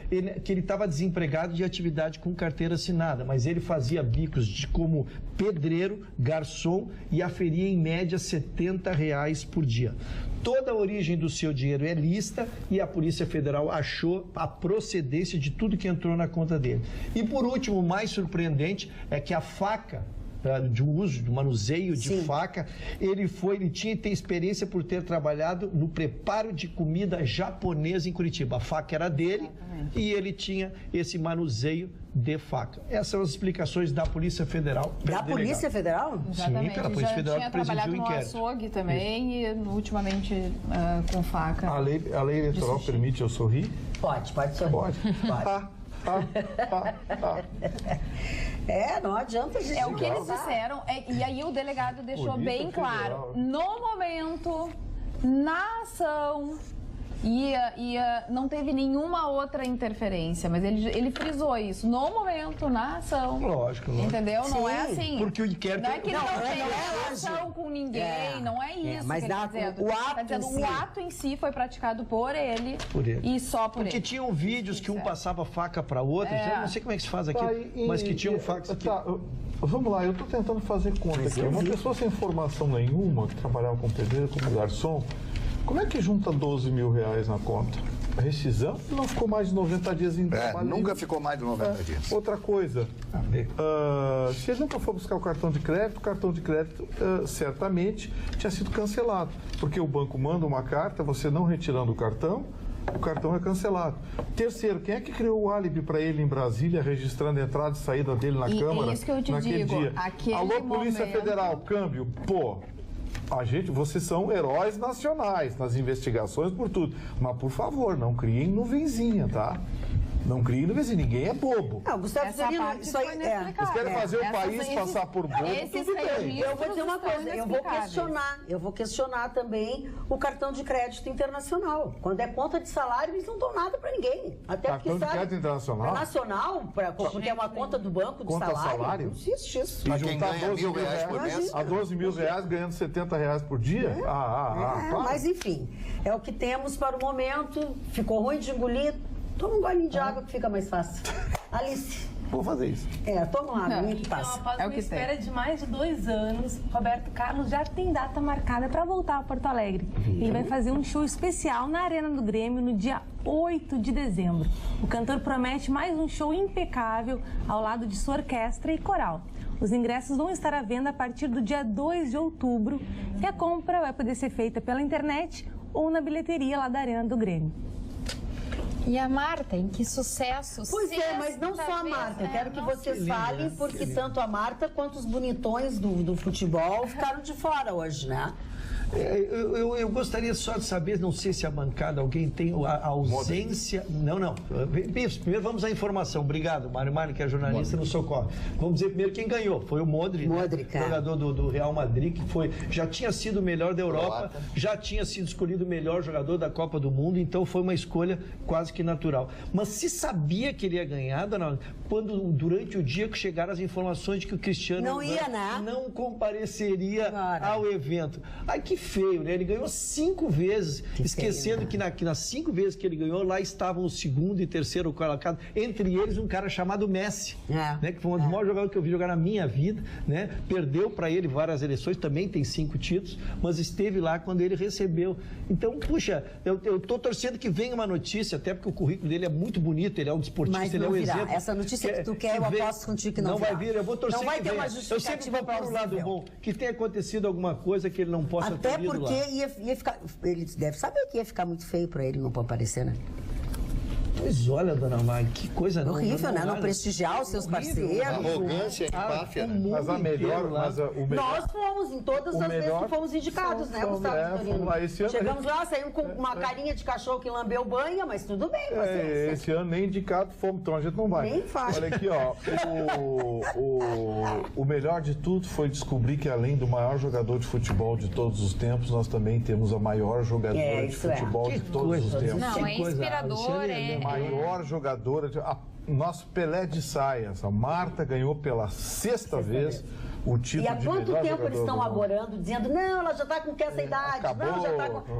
[SPEAKER 3] que ele estava desempregado de atividade com carteira assinada, mas ele fazia bicos como pedreiro, garçom e aferia em média R$70 por dia. Toda a origem do seu dinheiro é lista e a Polícia Federal achou a procedência de tudo que entrou na conta dele. E por último, o mais surpreendente é que a faca de uso, do manuseio de faca, ele tinha experiência por ter trabalhado no preparo de comida japonesa em Curitiba. A faca era dele e ele tinha esse manuseio de faca. Essas são as explicações da Polícia Federal.
[SPEAKER 1] Da Polícia Federal?
[SPEAKER 4] Exatamente.
[SPEAKER 3] Sim, pela Polícia Federal que presidiu o inquérito.
[SPEAKER 4] No açougue também e ultimamente com faca.
[SPEAKER 2] A lei eleitoral permite eu sorrir?
[SPEAKER 1] Pode sorrir.
[SPEAKER 2] Pode.
[SPEAKER 1] Não adianta dizer.
[SPEAKER 4] É o que eles disseram, e aí o delegado deixou bem claro, no momento, na ação, não teve nenhuma outra interferência, mas ele frisou isso, no momento, na ação.
[SPEAKER 3] Lógico.
[SPEAKER 4] Entendeu?
[SPEAKER 1] Sim,
[SPEAKER 4] não é assim.
[SPEAKER 3] Porque o inquérito...
[SPEAKER 4] Não é que ele não tem ação com ninguém, não é isso
[SPEAKER 1] mas
[SPEAKER 4] que ele está dizendo. O ato em si foi praticado por ele. E só por ele.
[SPEAKER 3] Porque tinham vídeos que um passava faca para outro, eu não sei como é que se faz aqui, mas que tinham facas aqui.
[SPEAKER 2] Vamos lá, eu estou tentando fazer conta aqui. Uma pessoa sem formação nenhuma, que trabalhava com pedreiro, como garçom, como é que junta 12 mil reais na conta? A rescisão não ficou mais de 90 dias em trabalho.
[SPEAKER 5] Nunca ficou mais de 90 dias.
[SPEAKER 2] Outra coisa, se ele nunca for buscar o cartão de crédito certamente tinha sido cancelado. Porque o banco manda uma carta, você não retirando o cartão é cancelado. Terceiro, quem é que criou o álibi para ele em Brasília, registrando a entrada e saída dele na Câmara
[SPEAKER 4] isso que eu te
[SPEAKER 2] naquele
[SPEAKER 4] digo,
[SPEAKER 2] dia? Alô, Polícia Federal, câmbio, vocês são heróis nacionais nas investigações por tudo. Mas, por favor, não criem nuvenzinha, tá? Não criem nuvenzinha, ninguém é bobo.
[SPEAKER 1] Gustavo Zerino,
[SPEAKER 2] isso aí Eles querem fazer o país passar por bobo, tudo bem.
[SPEAKER 1] Eu vou dizer uma coisa, eu vou questionar também o cartão de crédito internacional. Quando é conta de salário, eles não dão nada para ninguém. Até
[SPEAKER 2] cartão de crédito internacional?
[SPEAKER 1] Nacional, porque é uma conta do banco de salário. Não existe isso.
[SPEAKER 2] E juntar 12 mil reais por mês? A 12 mil reais ganhando R$70 por dia?
[SPEAKER 1] Mas enfim, é o que temos para o momento. Ficou ruim de engolir. Toma um golinho de água que fica mais fácil. Alice.
[SPEAKER 2] Vou fazer isso.
[SPEAKER 1] Toma uma água que passa.
[SPEAKER 8] Após uma espera de mais de 2 anos, Roberto Carlos já tem data marcada para voltar a Porto Alegre. Ele vai fazer um show especial na Arena do Grêmio no dia 8 de dezembro. O cantor promete mais um show impecável ao lado de sua orquestra e coral. Os ingressos vão estar à venda a partir do dia 2 de outubro e a compra vai poder ser feita pela internet ou na bilheteria lá da Arena do Grêmio.
[SPEAKER 6] E a Marta, em que sucesso?
[SPEAKER 1] Pois mas não só a Marta. Eu quero que vocês falem, porque tanto a Marta quanto os bonitões do futebol ficaram de fora hoje, né?
[SPEAKER 3] Eu gostaria só de saber, não sei se a bancada, alguém tem a ausência... Não. Primeiro vamos à informação. Obrigado, Mário, que é jornalista, no socorro. Vamos dizer primeiro quem ganhou. Foi o Modric, jogador do Real Madrid, que já tinha sido o melhor da Europa, já tinha sido escolhido o melhor jogador da Copa do Mundo, então foi uma escolha quase que natural. Mas se sabia que ele ia ganhar, dona, quando durante o dia que chegaram as informações de que o Cristiano não compareceria ao evento. Ai, que feio, né? Ele ganhou 5 vezes, esquecendo que nas 5 vezes que ele ganhou, lá estavam o segundo e terceiro colocado, entre eles um cara chamado Messi, né? Que foi um dos maiores jogadores que eu vi jogar na minha vida, né? Perdeu para ele várias eleições, também tem 5 títulos, mas esteve lá quando ele recebeu. Então, puxa, eu tô torcendo que venha uma notícia, até porque o currículo dele é muito bonito, ele é um desportista, ele é um exemplo.
[SPEAKER 1] Essa notícia que tu quer, eu aposto contigo que não
[SPEAKER 3] vai vir, eu vou torcer
[SPEAKER 1] não vai
[SPEAKER 3] que
[SPEAKER 1] ter
[SPEAKER 3] venha.
[SPEAKER 1] uma justificativa.
[SPEAKER 3] Eu sempre vou para o lado bom, que tenha acontecido alguma coisa que ele não possa ter ido lá.
[SPEAKER 1] Até porque ia ficar, ele deve saber que ia ficar muito feio para ele não aparecer, né?
[SPEAKER 3] Pois olha, dona Mag, que coisa
[SPEAKER 1] horrível, né? Não prestigiar os seus parceiros.
[SPEAKER 5] Arrogância, empáfia, né?
[SPEAKER 2] Mas a melhor, o melhor...
[SPEAKER 1] Nós fomos em todas as vezes que fomos indicados, né, Gustavo Vitorino? Chegamos lá, saímos com uma carinha de cachorro que lambeu banha, mas tudo bem.
[SPEAKER 2] Esse ano nem indicado fomos, então a gente não vai.
[SPEAKER 1] Nem faz.
[SPEAKER 2] Olha aqui, ó. O melhor de tudo foi descobrir que além do maior jogador de futebol de todos os tempos, nós também temos a maior jogadora de futebol de todos os tempos.
[SPEAKER 6] Não, é inspirador,
[SPEAKER 2] Maior jogadora, nosso Pelé de saias, a Marta ganhou pela 6ª vez o título de melhor jogador.
[SPEAKER 1] E há quanto tempo eles estão agorando, dizendo, não, ela já está com essa idade,
[SPEAKER 2] acabou,
[SPEAKER 1] não, já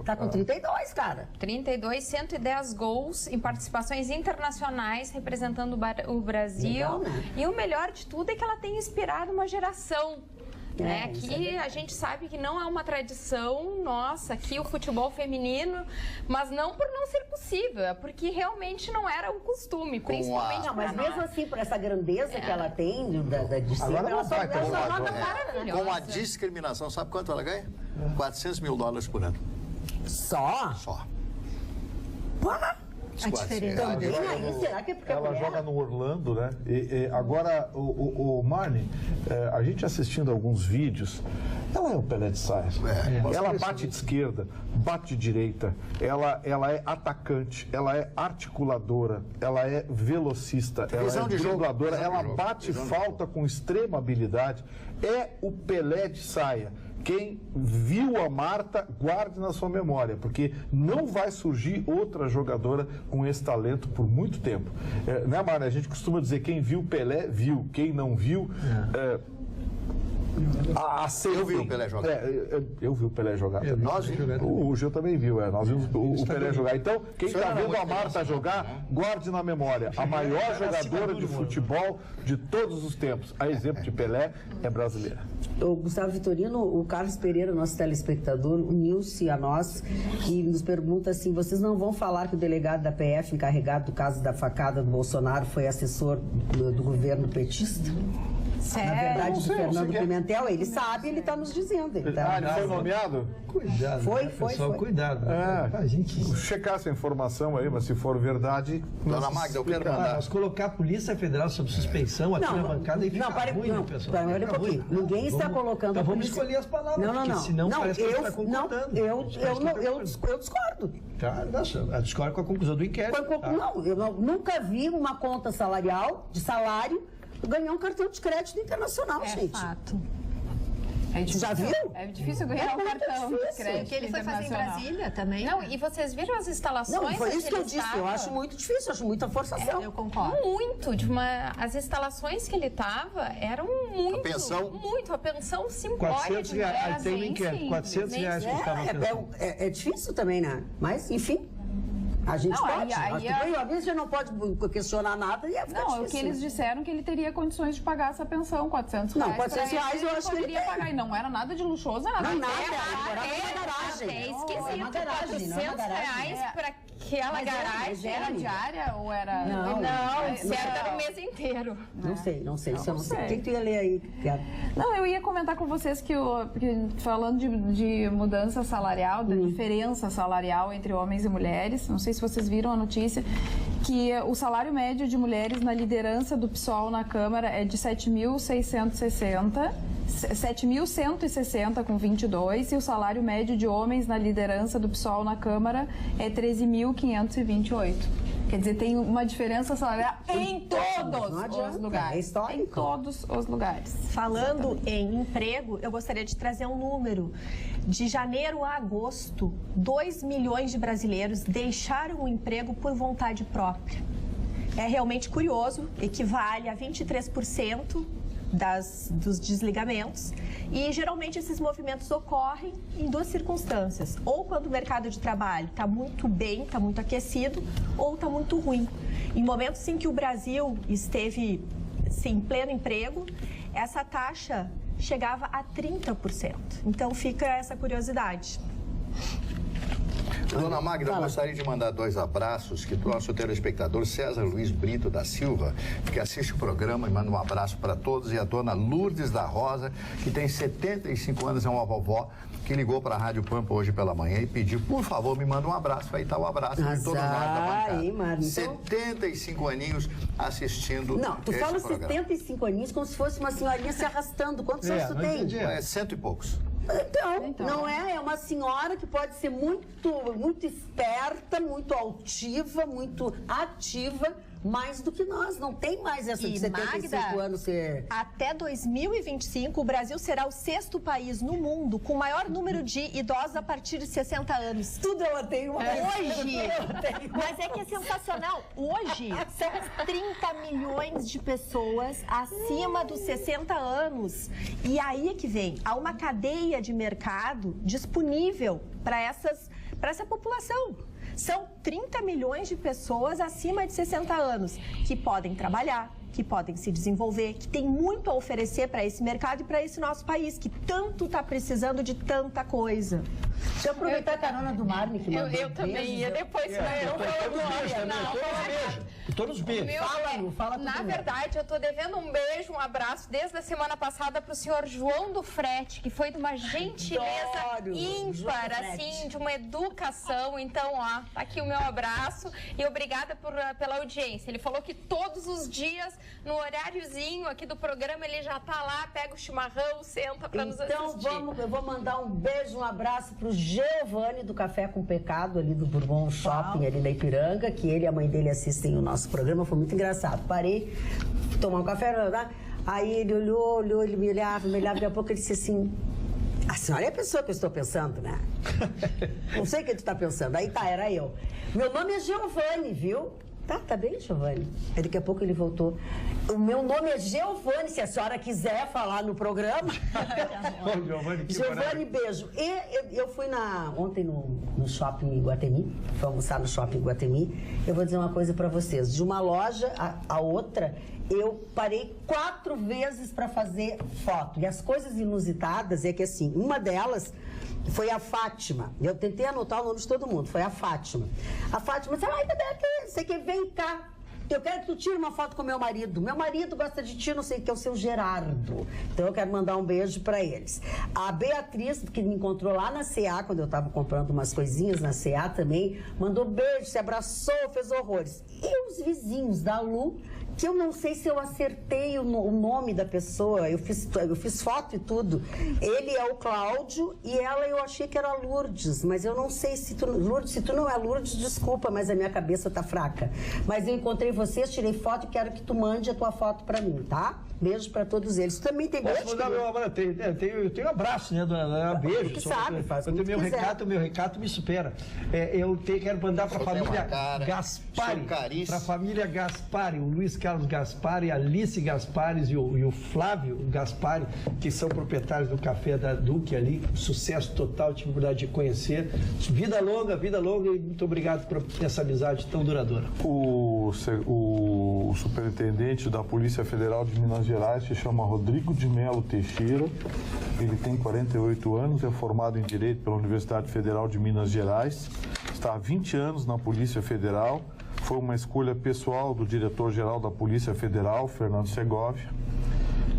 [SPEAKER 1] está com 32, cara.
[SPEAKER 6] 32, 110 gols em participações internacionais representando o Brasil.
[SPEAKER 1] Legal, né?
[SPEAKER 6] E o melhor de tudo é que ela tem inspirado uma geração. Que a gente sabe que não é uma tradição nossa aqui o futebol feminino, mas não por não ser possível, é porque realmente não era o costume, principalmente
[SPEAKER 1] mas mesmo assim, por essa grandeza que ela tem da disciplina, ela só maravilhosa.
[SPEAKER 5] Com a discriminação, sabe quanto ela ganha? $400 mil por ano.
[SPEAKER 1] Só?
[SPEAKER 7] A diferença.
[SPEAKER 1] Também aí, será que é porque
[SPEAKER 2] ela joga no Orlando, né? E agora, o Marne, a gente assistindo alguns vídeos, ela é o Pelé de saias. Ela bate de esquerda, bate de direita, ela é atacante, ela é articuladora, ela é velocista, ela é dribladora, ela bate falta com extrema habilidade. É o Pelé de saia. Quem viu a Marta, guarde na sua memória, porque não vai surgir outra jogadora com esse talento por muito tempo. Né, Marta? A gente costuma dizer, quem viu Pelé, viu. Quem não viu...
[SPEAKER 5] Eu vi o Pelé jogar.
[SPEAKER 2] Eu vi o Pelé jogar.
[SPEAKER 5] Nós vimos.
[SPEAKER 2] O Gil também viu, nós vimos o Pelé jogar. Então, quem está vendo a Marta jogar, guarde na memória. A maior jogadora de futebol de todos os tempos. A exemplo de Pelé, é brasileira.
[SPEAKER 1] O Gustavo Vitorino, o Carlos Pereira, nosso telespectador, uniu-se a nós e nos pergunta assim, vocês não vão falar que o delegado da PF, encarregado do caso da facada do Bolsonaro, foi assessor do governo petista? Na verdade, do Fernando Pimentel, ele sabe, ele está nos dizendo.
[SPEAKER 2] Ele foi nomeado?
[SPEAKER 3] Cuidado,
[SPEAKER 1] foi.
[SPEAKER 3] Cuidado.
[SPEAKER 2] A gente checar essa informação aí, mas se for verdade...
[SPEAKER 5] Dona Magda, eu quero mandar...
[SPEAKER 3] Mas colocar a Polícia Federal sob suspeição aqui na bancada e fica ruim, pessoal.
[SPEAKER 1] Olha um pouquinho. Ninguém está colocando...
[SPEAKER 3] Então vamos escolher as palavras, porque senão parece que está concordando.
[SPEAKER 1] Eu discordo.
[SPEAKER 3] Tá, eu discordo com a conclusão do inquérito.
[SPEAKER 1] Não, eu nunca vi uma conta salarial, de salário, ganhar um cartão de crédito internacional, gente.
[SPEAKER 6] Fato.
[SPEAKER 1] Já viu?
[SPEAKER 4] É difícil ganhar um cartão de crédito.
[SPEAKER 7] Porque ele foi fazer em Brasília também.
[SPEAKER 6] Não, e vocês viram as instalações?
[SPEAKER 1] Não, foi isso que eu disse. Eu acho muito difícil, acho muita forçação.
[SPEAKER 7] Eu concordo.
[SPEAKER 6] Muito. As instalações que ele estava eram muito.
[SPEAKER 5] A pensão?
[SPEAKER 6] Muito. A pensão simbólica.
[SPEAKER 3] R$400, tem um inquérito. R$400 que estava a pensão.
[SPEAKER 1] É difícil também, né? Mas, enfim. A gente pode. A gente não pode questionar nada e é
[SPEAKER 4] o que eles disseram que ele teria condições de pagar essa pensão, R$400.
[SPEAKER 1] Não, R$400 eu acho que ele
[SPEAKER 4] poderia pagar. E não era nada de luxuoso, nada.
[SPEAKER 1] Não, nada.
[SPEAKER 6] É esquisito. R$400 para aquela garagem.
[SPEAKER 4] Era diária ou era...
[SPEAKER 6] Não, certo, era o mês inteiro.
[SPEAKER 1] Não sei. Isso eu não sei. O que tu ia ler aí, Piara?
[SPEAKER 4] Não, eu ia comentar com vocês que falando de mudança salarial, da diferença salarial entre homens e mulheres, não sei se vocês viram a notícia, que o salário médio de mulheres na liderança do PSOL na Câmara é de 7.660 7.160 com 22 e o salário médio de homens na liderança do PSOL na Câmara é 13.528. Quer dizer, tem uma diferença salarial em todos os lugares. Em todos os lugares.
[SPEAKER 7] Falando em emprego, eu gostaria de trazer um número. De janeiro a agosto, 2 milhões de brasileiros deixaram o emprego por vontade própria. É realmente curioso, equivale a 23% dos desligamentos, e geralmente esses movimentos ocorrem em duas circunstâncias: ou quando o mercado de trabalho está muito bem, está muito aquecido, ou está muito ruim. Em momentos em que o Brasil esteve em pleno emprego, essa taxa chegava a 30%. Então fica essa curiosidade.
[SPEAKER 5] Dona Magda, eu gostaria de mandar 2 abraços que trouxe o telespectador César Luiz Brito da Silva, que assiste o programa, e manda um abraço para todos, e a dona Lourdes da Rosa, que tem 75 anos, é uma vovó, que ligou para a Rádio Pampa hoje pela manhã e pediu, por favor, me manda um abraço. Aí está o abraço de todos nós da bancada. 75 aninhos assistindo.
[SPEAKER 1] Não, tu fala
[SPEAKER 5] programa.
[SPEAKER 1] 75 aninhos como se fosse uma senhorinha se arrastando. Quantos anos tu tem?
[SPEAKER 5] É 100 e poucos.
[SPEAKER 1] Então, não é uma senhora que pode ser muito esperta, muito altiva, muito ativa, mais do que nós. Não tem mais essa de 75
[SPEAKER 7] Magda,
[SPEAKER 1] anos ser...
[SPEAKER 7] Até 2025, o Brasil será o 6º país no mundo com o maior número de idosos a partir de 60 anos.
[SPEAKER 1] Tudo ela tem uma...
[SPEAKER 7] Hoje, mas é que é sensacional. Hoje, são 30 milhões de pessoas acima dos 60 anos. E aí é que vem. Há uma cadeia de mercado disponível para essa população. São 30 milhões de pessoas acima de 60 anos que podem trabalhar, que podem se desenvolver, que tem muito a oferecer para esse mercado e para esse nosso país, que tanto está precisando de tanta coisa.
[SPEAKER 1] Deixa eu aproveitar a carona do Marne, que mandou
[SPEAKER 6] eu também ia depois.
[SPEAKER 3] Todos os beijos.
[SPEAKER 1] Fala
[SPEAKER 6] Na verdade, eu estou devendo um beijo, um abraço desde a semana passada para o senhor João do Frete, que foi de uma gentileza ímpar, assim, de uma educação. Então, ó, tá aqui o meu abraço e obrigada pela audiência. Ele falou que todos os dias, no horáriozinho aqui do programa, ele já tá lá, pega o chimarrão, senta para nos assistir.
[SPEAKER 1] Então, eu vou mandar um beijo, um abraço pro Giovanni do Café com Pecado, ali do Bourbon Shopping, ali da Ipiranga, que ele e a mãe dele assistem o nosso programa. Foi muito engraçado. Parei, tomar um café, aí ele olhou, ele me olhava, daqui a pouco ele disse assim: a senhora é a pessoa que eu estou pensando, né? Não sei o que tu está pensando. Aí tá, era eu. Meu nome é Giovanni, viu? Tá bem, Giovanni. Aí daqui a pouco ele voltou. O meu nome é Giovanni, se a senhora quiser falar no programa. Giovanni, beijo. E eu fui ontem no shopping Iguatemi, fui almoçar no shopping Iguatemi. Eu vou dizer uma coisa pra vocês. De uma loja a outra, eu parei 4 vezes pra fazer foto. E as coisas inusitadas é que, assim, uma delas foi a Fátima. Eu tentei anotar o nome de todo mundo. Foi a Fátima. A Fátima disse: ai, Bebeca, você quer? Vem cá. Eu quero que tu tire uma foto com meu marido. Meu marido gosta de ti, não sei o que, é o seu Gerardo. Então eu quero mandar um beijo pra eles. A Beatriz, que me encontrou lá na C&A, quando eu tava comprando umas coisinhas na C&A também, mandou beijo, se abraçou, fez horrores. E os vizinhos da Lu, que eu não sei se eu acertei o nome da pessoa, eu fiz foto e tudo. Ele é o Cláudio e ela eu achei que era a Lourdes, mas eu não sei se tu... Lourdes, se tu não é Lourdes, desculpa, mas a minha cabeça tá fraca. Mas eu encontrei vocês, tirei foto e quero que tu mande a tua foto pra mim, tá? Beijo pra todos eles. Tu também tem beijo?
[SPEAKER 3] Eu tenho abraço, né, dona? Beijo.
[SPEAKER 1] Que sabe, faz
[SPEAKER 3] o meu recato me supera. Quero mandar pra família Gaspari. Pra família Gaspari, o Luiz Carlos Gaspari, a Alice Gaspares e o Flávio Gaspari, que são proprietários do Café da Duque ali. Sucesso total, tive a oportunidade de conhecer. Vida longa e muito obrigado por essa amizade tão duradoura.
[SPEAKER 2] O superintendente da Polícia Federal de Minas Gerais se chama Rodrigo de Melo Teixeira. Ele tem 48 anos, é formado em Direito pela Universidade Federal de Minas Gerais. Está há 20 anos na Polícia Federal. Foi uma escolha pessoal do diretor-geral da Polícia Federal, Fernando Segovia,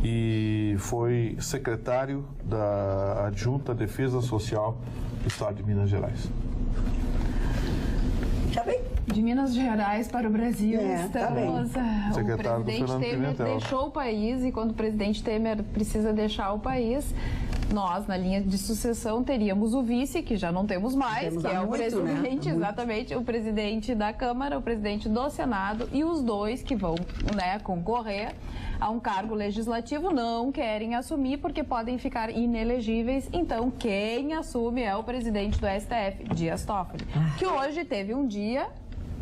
[SPEAKER 2] e foi secretário da Adjunta Defesa Social do Estado de Minas Gerais.
[SPEAKER 1] Já vem.
[SPEAKER 4] De Minas Gerais para o Brasil,
[SPEAKER 2] Secretário
[SPEAKER 4] o presidente
[SPEAKER 2] Fernando
[SPEAKER 4] Temer
[SPEAKER 2] Pimentel
[SPEAKER 4] deixou o país e quando o presidente Temer precisa deixar o país, nós, na linha de sucessão, teríamos o vice, que já não temos mais, que é o presidente, exatamente, o presidente da Câmara, o presidente do Senado e os dois que vão, né, concorrer a um cargo legislativo não querem assumir porque podem ficar inelegíveis. Então, quem assume é o presidente do STF, Dias Toffoli, que hoje teve um dia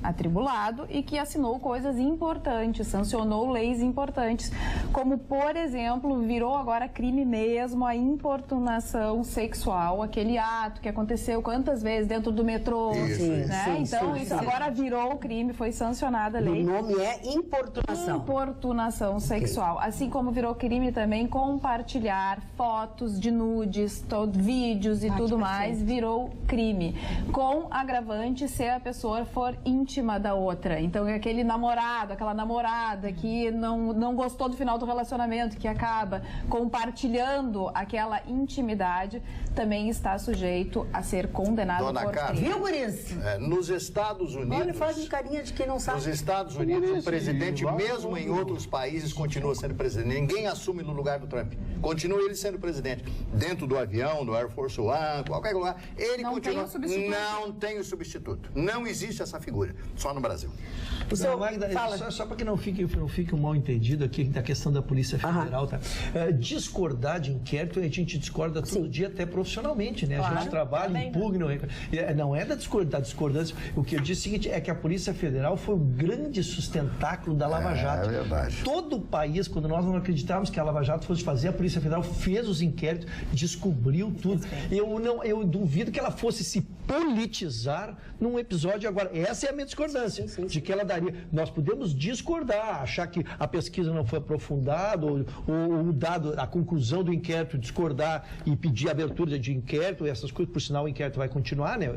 [SPEAKER 4] atribulado e que assinou coisas importantes, sancionou leis importantes, como, por exemplo, virou agora crime mesmo a importunação sexual, aquele ato que aconteceu quantas vezes dentro do metrô, né? Então, isso agora virou crime, foi sancionada a lei.
[SPEAKER 1] O nome é importunação.
[SPEAKER 4] Importunação sexual, assim como virou crime também compartilhar fotos de nudes, vídeos e tudo mais, virou crime, com agravante se a pessoa for íntima da outra. Então, é aquele namorado, aquela namorada que não gostou do final do relacionamento, que acaba compartilhando aquela intimidade, também está sujeito a ser condenado por crime.
[SPEAKER 1] Viu, Guris?
[SPEAKER 5] Nos Estados Unidos...
[SPEAKER 1] Olha, faz carinha de quem não sabe.
[SPEAKER 5] Nos Estados Unidos, o presidente, mesmo em outros países, continua sendo presidente. Ninguém assume no lugar do Trump. Continua ele sendo presidente. Dentro do avião, do Air Force One, qualquer lugar, ele
[SPEAKER 4] não
[SPEAKER 5] continua...
[SPEAKER 4] Não
[SPEAKER 5] tem o substituto. Não existe essa figura. Só no Brasil.
[SPEAKER 3] Não, Magda, só para que não fique um mal entendido aqui da questão da Polícia Federal, tá? Discordar de inquérito, a gente discorda todo dia, até profissionalmente, né? A gente trabalha, impugna, não é da discordância. O que eu disse é o seguinte, é que a Polícia Federal foi um grande sustentáculo da Lava Jato.
[SPEAKER 5] É verdade.
[SPEAKER 3] Todo o país, quando nós não acreditávamos que a Lava Jato fosse fazer, a Polícia Federal fez os inquéritos, descobriu tudo. Eu duvido que ela fosse se politizar num episódio agora. Essa é a minha discordância, de que ela daria. Nós podemos discordar, achar que a pesquisa não foi aprofundada, ou dado a conclusão do inquérito, discordar e pedir abertura de inquérito, essas coisas, por sinal, o inquérito vai continuar, né?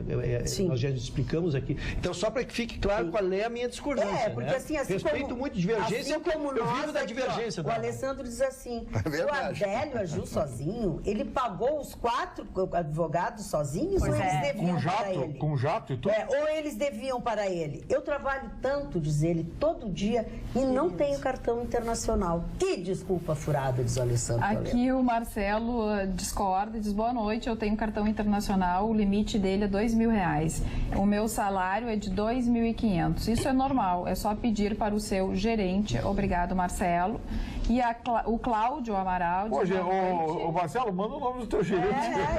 [SPEAKER 3] Nós já explicamos aqui. Então, só para que fique claro qual é a minha discordância.
[SPEAKER 1] Porque
[SPEAKER 3] né?
[SPEAKER 1] assim
[SPEAKER 3] Respeito
[SPEAKER 1] como,
[SPEAKER 3] muito divergência,
[SPEAKER 1] assim como
[SPEAKER 3] eu vivo da divergência.
[SPEAKER 1] O Alessandro diz assim, o Adélio agiu sozinho, ele pagou os 4 advogados sozinhos, ou eles deviam para ele?
[SPEAKER 2] Com jato e tudo?
[SPEAKER 1] Ou eles deviam para ele. Eu trabalho tanto, diz ele, todo dia e não tenho cartão internacional. Que desculpa furada, diz o Alessandro.
[SPEAKER 4] Aqui o Marcelo discorda, diz boa noite, eu tenho cartão internacional, o limite dele é R$2.000. O meu salário é de 2.500. Isso é normal, é só pedir para o seu gerente. Obrigado, Marcelo. E o Cláudio Amaral...
[SPEAKER 2] Hoje, o Marcelo, manda o nome do teu gerente.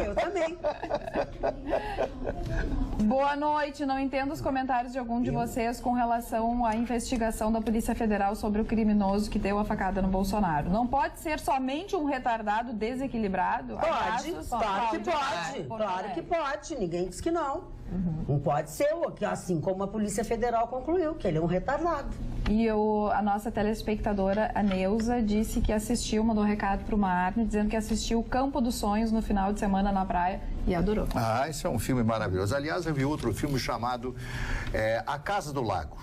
[SPEAKER 1] Eu também.
[SPEAKER 4] Boa noite, não entendo os comentários de algum de vocês com relação à investigação da Polícia Federal sobre o criminoso que deu a facada no Bolsonaro. Não pode ser somente um retardado desequilibrado?
[SPEAKER 1] Claro que pode. Ninguém diz que não. Não pode ser, assim como a Polícia Federal concluiu, que ele é um retardado.
[SPEAKER 4] E a nossa telespectadora, a Neuza, disse que assistiu, mandou um recado para o Marne, dizendo que assistiu o Campo dos Sonhos no final de semana na praia e adorou.
[SPEAKER 5] Esse é um filme maravilhoso. Aliás, eu vi outro filme chamado A Casa do Lago.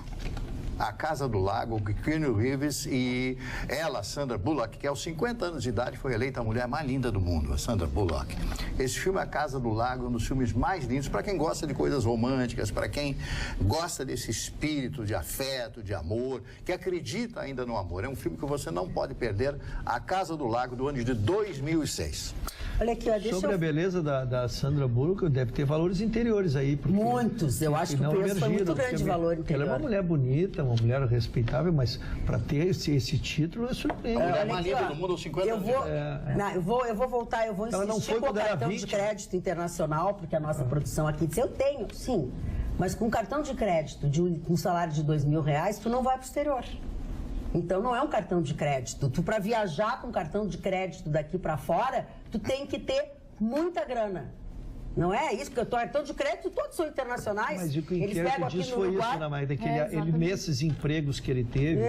[SPEAKER 5] A Casa do Lago, Keanu Reeves e ela, Sandra Bullock, que aos 50 anos de idade foi eleita a mulher mais linda do mundo, a Sandra Bullock. Esse filme, A Casa do Lago, é um dos filmes mais lindos para quem gosta de coisas românticas, para quem gosta desse espírito de afeto, de amor, que acredita ainda no amor. É um filme que você não pode perder, A Casa do Lago, do ano de 2006.
[SPEAKER 1] Olha aqui,
[SPEAKER 3] Sobre a beleza da Sandra Bullock, deve ter valores interiores aí.
[SPEAKER 1] Muitos, eu acho que o preço foi muito grande valor interior.
[SPEAKER 3] Ela é uma mulher bonita, uma mulher respeitável, mas para ter esse título é surpreendente.
[SPEAKER 5] A mulher mais linda do mundo aos 50 anos.
[SPEAKER 1] Eu vou voltar, eu vou insistir com o cartão de crédito internacional, porque a nossa produção aqui disse, eu tenho, sim, mas com cartão de crédito, com um salário de R$2.000, tu não vai para o exterior. Então, não é um cartão de crédito. Tu, para viajar com cartão de crédito daqui para fora, tu tem que ter muita grana. Não é isso? Porque o cartão de crédito todos são internacionais.
[SPEAKER 3] Mas o que o inquérito disso foi isso, Ana Maida, que ele nesses empregos que ele teve,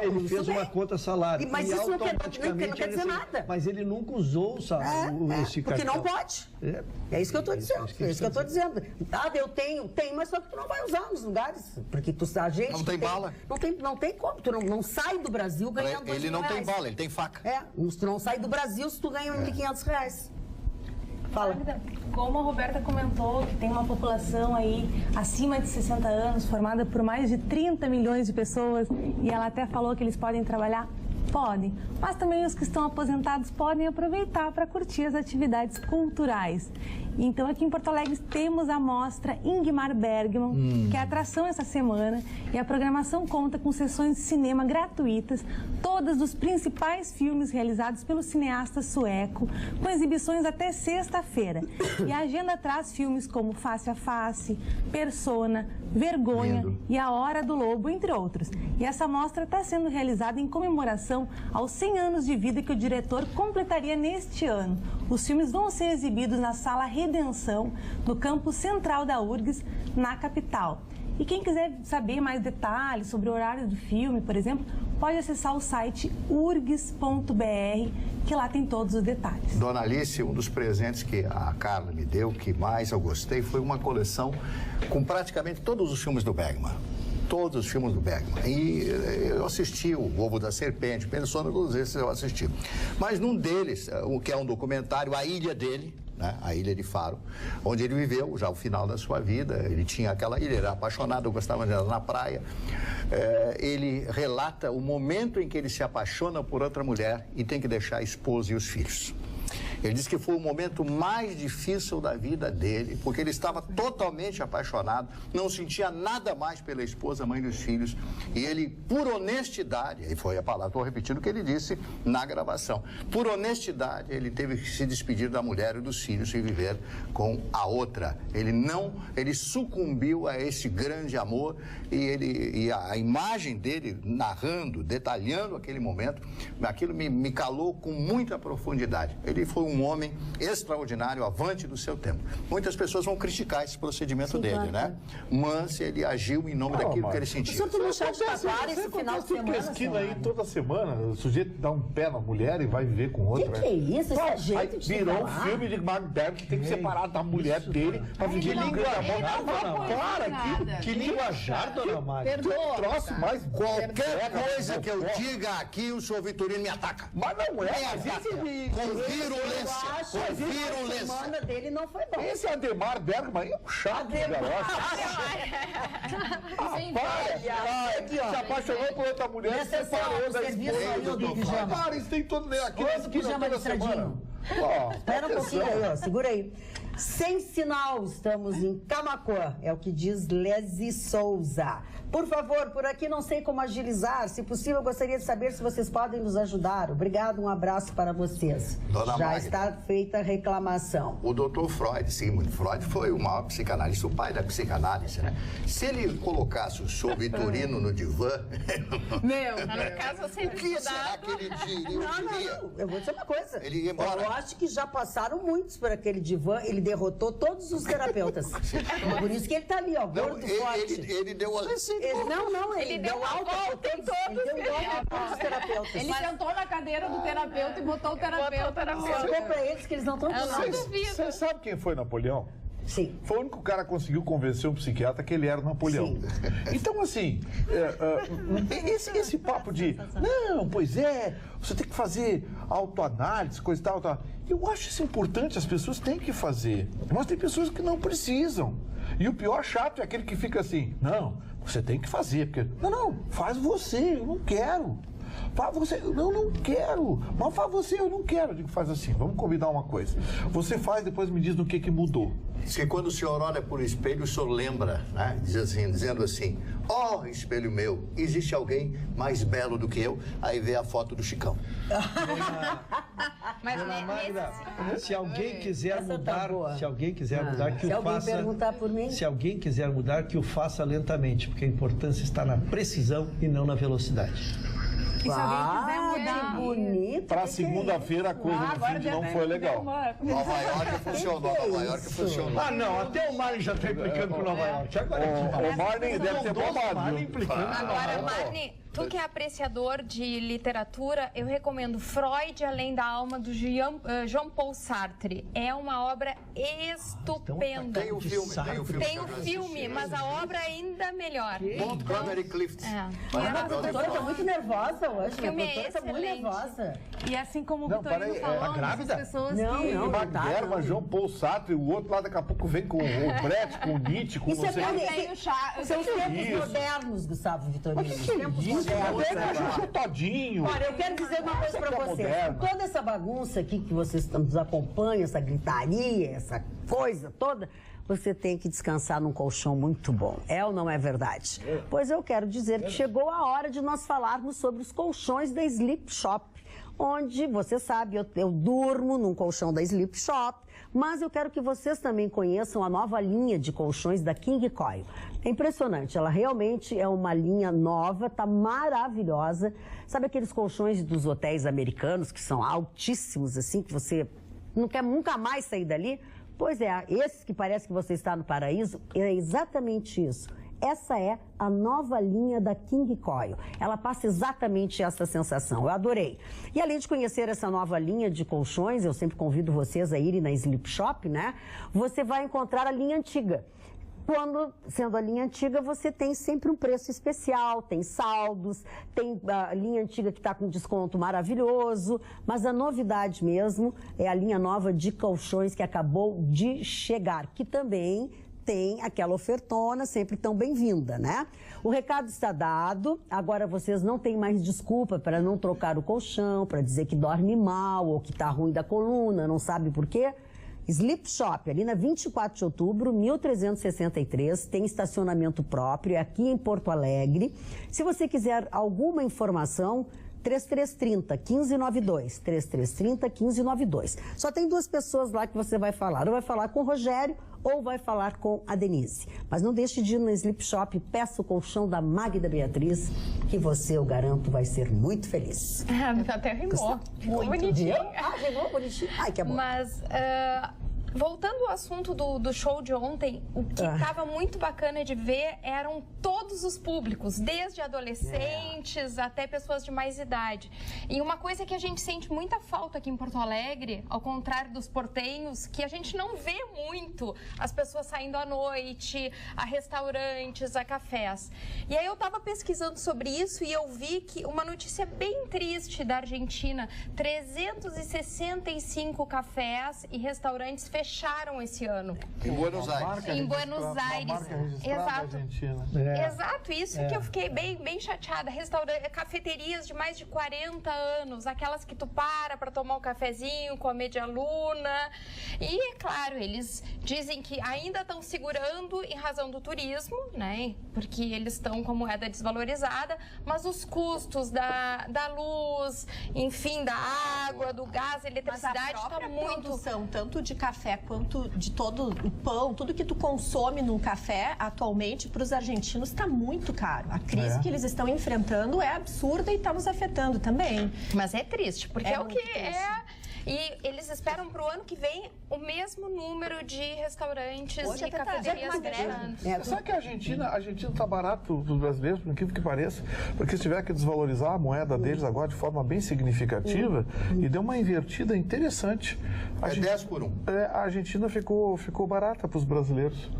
[SPEAKER 3] ele fez uma conta salário.
[SPEAKER 1] Mas isso não quer dizer nada.
[SPEAKER 3] Mas ele nunca usou esse cartão.
[SPEAKER 1] Porque não pode. É isso que eu estou dizendo. É isso que eu estou dizendo. Eu tenho, mas só que tu não vai usar nos lugares. Porque a gente...
[SPEAKER 5] Não tem bala.
[SPEAKER 1] Não tem como. Tu não sai do Brasil ganhando R$2.000.
[SPEAKER 5] Ele não tem bala, ele tem faca.
[SPEAKER 1] Tu não sai do Brasil se tu ganha R$1.500. Fala.
[SPEAKER 8] Como a Roberta comentou, que tem uma população aí acima de 60 anos, formada por mais de 30 milhões de pessoas, e ela até falou que eles podem trabalhar. Podem, mas também os que estão aposentados podem aproveitar para curtir as atividades culturais. Então, aqui em Porto Alegre temos a mostra Ingmar Bergman, que é a atração essa semana, e a programação conta com sessões de cinema gratuitas, todas dos principais filmes realizados pelo cineasta sueco, com exibições até sexta-feira. E a agenda traz filmes como Face a Face, Persona, Vergonha e A Hora do Lobo, entre outros. E essa mostra está sendo realizada em comemoração aos 100 anos de vida que o diretor completaria neste ano. Os filmes vão ser exibidos na Sala Redenção, no campus central da URGS, na capital. E quem quiser saber mais detalhes sobre o horário do filme, por exemplo, pode acessar o site urgs.br, que lá tem todos os detalhes.
[SPEAKER 5] Dona Alice, um dos presentes que a Carla me deu, que mais eu gostei, foi uma coleção com praticamente todos os filmes do Bergman. Todos os filmes do Bergman. E eu assisti o Ovo da Serpente, Persona, todos esses eu assisti. Mas num deles, o que é um documentário, A Ilha dele, né? A Ilha de Faro, onde ele viveu já o final da sua vida. Ele tinha aquela ilha, era apaixonado, gostava de andar na praia. Ele relata o momento em que ele se apaixona por outra mulher e tem que deixar a esposa e os filhos. Ele disse que foi o momento mais difícil da vida dele, porque ele estava totalmente apaixonado, não sentia nada mais pela esposa, mãe dos filhos, e ele, por honestidade, e foi a palavra, estou repetindo o que ele disse na gravação, por honestidade, ele teve que se despedir da mulher e dos filhos e viver com a outra. Ele sucumbiu a esse grande amor, e a imagem dele narrando, detalhando aquele momento, aquilo me calou com muita profundidade. Ele foi um homem extraordinário, avante do seu tempo. Muitas pessoas vão criticar esse procedimento dele, né? Mas ele agiu em nome daquilo que ele sentia.
[SPEAKER 1] Você não deixar de falar esse final de semana.
[SPEAKER 2] Esquina aí toda semana, o sujeito dá um pé na mulher e vai viver com outra.
[SPEAKER 1] Que é isso? Esse jeito de
[SPEAKER 2] virou um filme de Ingmar Bergman que tem que separar da mulher dele pra viver com grande amor. Para, que linguajar, dona Mari.
[SPEAKER 5] Perdoa. Troço mais qualquer coisa que eu diga aqui, o senhor Vitorino me ataca.
[SPEAKER 2] Mas não é,
[SPEAKER 5] com virulência.
[SPEAKER 1] A semana dele não foi bom.
[SPEAKER 2] Esse Ademar Bergman é um chato, garoto. Se apaixonou por outra mulher, separou da esposa. Para, isso tem todo aqui na esquina toda semana.
[SPEAKER 1] Espera um pouquinho aí, ó. Segura aí. Sem sinal, estamos em Camaquã, é o que diz Lese Souza. Por favor, por aqui não sei como agilizar. Se possível, eu gostaria de saber se vocês podem nos ajudar. Obrigado, um abraço para vocês.
[SPEAKER 5] Dona
[SPEAKER 1] Já
[SPEAKER 5] Magda,
[SPEAKER 1] está feita a reclamação.
[SPEAKER 5] O doutor Freud, Sigmund Freud, foi o maior psicanalista, o pai da psicanálise, né? Se ele colocasse o senhor Vitorino no divã...
[SPEAKER 6] No caso, eu sempre
[SPEAKER 5] o que será que ele diria?
[SPEAKER 1] Não. Eu vou dizer uma coisa.
[SPEAKER 5] Ele ia embora.
[SPEAKER 1] Eu acho que já passaram muitos por aquele divã. Ele derrotou todos os terapeutas. Por isso que ele está ali, ó, gordo, forte.
[SPEAKER 5] Ele deu a...
[SPEAKER 1] Ele deu alta em todos. Ele deu alta a todos os terapeutas.
[SPEAKER 4] Ele sentou na cadeira do terapeuta e botou o terapeuta na mesa.
[SPEAKER 1] Explicou pra eles que eles não estão
[SPEAKER 2] Você sabe quem foi Napoleão?
[SPEAKER 1] Sim.
[SPEAKER 2] Foi o único cara que conseguiu convencer um psiquiatra que ele era Napoleão.
[SPEAKER 1] Sim.
[SPEAKER 2] Então, assim, esse papo de, não, pois é, você tem que fazer autoanálise, coisa e tal. Eu acho isso importante, as pessoas têm que fazer. Mas tem pessoas que não precisam. E o pior chato é aquele que fica assim, não, você tem que fazer. Porque, não, faz você, eu não quero. Faz você, não quero. Mas faz você, eu não quero. Eu digo, faz assim, vamos combinar uma coisa. Você faz, depois me diz no que mudou.
[SPEAKER 5] Diz que quando o senhor olha por espelho, o senhor lembra, né? Dizendo assim, ó, espelho meu, existe alguém mais belo do que eu? Aí vê a foto do Chicão.
[SPEAKER 6] Mas
[SPEAKER 3] Magda, se alguém quiser mudar, se alguém quiser mudar, que
[SPEAKER 1] se
[SPEAKER 3] o
[SPEAKER 1] alguém
[SPEAKER 3] faça.
[SPEAKER 1] Perguntar por mim?
[SPEAKER 3] Se alguém quiser mudar, que o faça lentamente, porque a importância está na precisão e não na velocidade.
[SPEAKER 8] E se alguém quiser mudar...
[SPEAKER 1] bonito.
[SPEAKER 2] Pra segunda-feira a coisa no fim de não foi legal.
[SPEAKER 5] Nova York funcionou,
[SPEAKER 3] Ah, não, até o Marlin já está implicando com Nova York. Agora
[SPEAKER 2] O Marlin deve ter bombado.
[SPEAKER 6] Agora, Marlin, Tu que é apreciador de literatura, eu recomendo Freud, Além da Alma, do Jean Paul Sartre. É uma obra estupenda.
[SPEAKER 5] Tem o filme.
[SPEAKER 6] Tem o filme, mas a obra é ainda melhor.
[SPEAKER 5] Montgomery Clift.
[SPEAKER 1] A doutora tá muito nervosa hoje.
[SPEAKER 6] O filme
[SPEAKER 1] A doutora tá muito nervosa.
[SPEAKER 8] E assim como o Vitorino falou,
[SPEAKER 5] grávida?
[SPEAKER 8] as pessoas
[SPEAKER 1] Não,
[SPEAKER 2] Uma guerra, João Paul Sartre, o outro lá daqui a pouco vem com o Brecht, com o Nietzsche, com
[SPEAKER 1] Isso
[SPEAKER 2] não sei o quê.
[SPEAKER 1] São os tempos modernos, Gustavo Vitorino. Os tempos modernos.
[SPEAKER 2] Todinho.
[SPEAKER 1] Olha, eu quero dizer uma coisa pra vocês. Com toda essa bagunça aqui que vocês nos acompanham, essa gritaria, essa coisa toda, você tem que descansar num colchão muito bom. É ou não é verdade? Pois eu quero dizer que chegou a hora de nós falarmos sobre os colchões da Sleep Shop, onde, você sabe, eu durmo num colchão da Sleep Shop, mas eu quero que vocês também conheçam a nova linha de colchões da King Coil. É impressionante, ela realmente é uma linha nova, tá maravilhosa. Sabe aqueles colchões dos hotéis americanos que são altíssimos, assim, que você não quer nunca mais sair dali? Pois é, esses que parece que você está no paraíso, é exatamente isso. Essa é a nova linha da King Coil. Ela passa exatamente essa sensação. Eu adorei. E além de conhecer essa nova linha de colchões, eu sempre convido vocês a irem na Sleep Shop, né? Você vai encontrar a linha antiga. Quando, sendo a linha antiga, você tem sempre um preço especial, tem saldos, tem a linha antiga que está com desconto maravilhoso, mas a novidade mesmo é a linha nova de colchões que acabou de chegar, que também tem aquela ofertona sempre tão bem-vinda, né? O recado está dado, agora vocês não têm mais desculpa para não trocar o colchão, para dizer que dorme mal ou que está ruim da coluna, não sabe por quê? Sleep Shop, ali na 24 de outubro, 1363, tem estacionamento próprio, é aqui em Porto Alegre. Se você quiser alguma informação, 3330-1592, 3330-1592. Só tem duas pessoas lá que você vai falar, ou vai falar com o Rogério ou vai falar com a Denise. Mas não deixe de ir no Sleep Shop, peça o colchão da Magda Beatriz, que você, eu garanto, vai ser muito feliz.
[SPEAKER 6] Até rimou.
[SPEAKER 1] Muito
[SPEAKER 6] bonitinho.
[SPEAKER 1] Rimou bonitinho. Ai, que amor.
[SPEAKER 6] Mas, voltando ao assunto do show de ontem, o que estava muito bacana de ver eram todos os públicos, desde adolescentes até pessoas de mais idade. E uma coisa que a gente sente muita falta aqui em Porto Alegre, ao contrário dos portenhos, que a gente não vê muito as pessoas saindo à noite, a restaurantes, a cafés. E aí eu estava pesquisando sobre isso e eu vi que uma notícia bem triste da Argentina, 365 cafés e restaurantes fecharam esse ano.
[SPEAKER 5] Em Buenos Aires.
[SPEAKER 6] Em Buenos Aires. Exato. Exato, isso que eu fiquei bem chateada. Cafeterias de mais de 40 anos, aquelas que tu para tomar um cafezinho com a media luna. E, é claro, eles dizem que ainda estão segurando em razão do turismo, né? Porque eles estão com a moeda desvalorizada, mas os custos da luz, enfim, da água, do gás, eletricidade, está muito...
[SPEAKER 7] produção, tanto de café quanto de todo o pão, tudo que tu consome num café, atualmente, para os argentinos, está muito caro. A crise que eles estão enfrentando é absurda e está nos afetando também.
[SPEAKER 6] Mas é triste, porque é o que
[SPEAKER 7] triste.
[SPEAKER 6] E eles esperam para o ano que vem o mesmo número de restaurantes
[SPEAKER 7] Hoje
[SPEAKER 6] e cafeterias fechando.
[SPEAKER 2] Sabe que a Argentina está barato dos brasileiros, por incrível que pareça, porque se tiver que desvalorizar a moeda deles agora de forma bem significativa e deu uma invertida interessante.
[SPEAKER 5] 10 por 1.
[SPEAKER 2] A Argentina ficou barata para os brasileiros.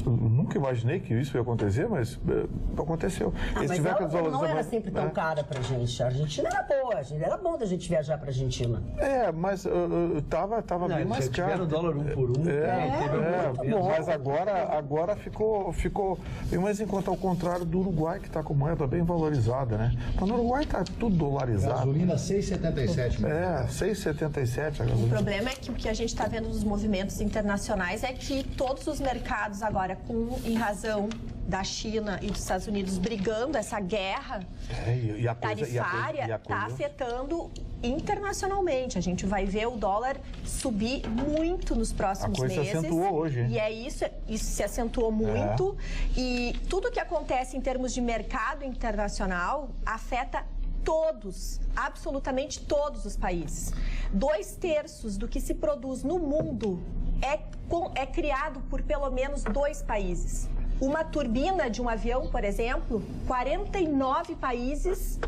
[SPEAKER 2] Eu nunca imaginei que isso ia acontecer, mas aconteceu.
[SPEAKER 1] Mas ela não era sempre tão cara pra gente. A Argentina era boa, era bom da gente viajar pra Argentina.
[SPEAKER 2] Mas tava bem mais caro.
[SPEAKER 3] Tiveram dólar 1 por 1.
[SPEAKER 2] Mas agora ficou. Mas enquanto ao contrário do Uruguai, que está com moeda bem valorizada, né? Mas no Uruguai está tudo dolarizado.
[SPEAKER 5] Gasolina 6,77.
[SPEAKER 2] 6,77 a gasolina.
[SPEAKER 7] O problema é que o que a gente está vendo nos movimentos internacionais é que todos os mercados agora, em razão da China e dos Estados Unidos brigando, essa guerra tarifária está afetando internacionalmente. A gente vai ver o dólar subir muito nos próximos meses.
[SPEAKER 2] Se acentuou hoje.
[SPEAKER 7] E é isso se acentuou muito. E tudo que acontece em termos de mercado internacional afeta todos, absolutamente todos os países. 2/3 do que se produz no mundo é criado por pelo menos 2 países. Uma turbina de um avião, por exemplo, 49 países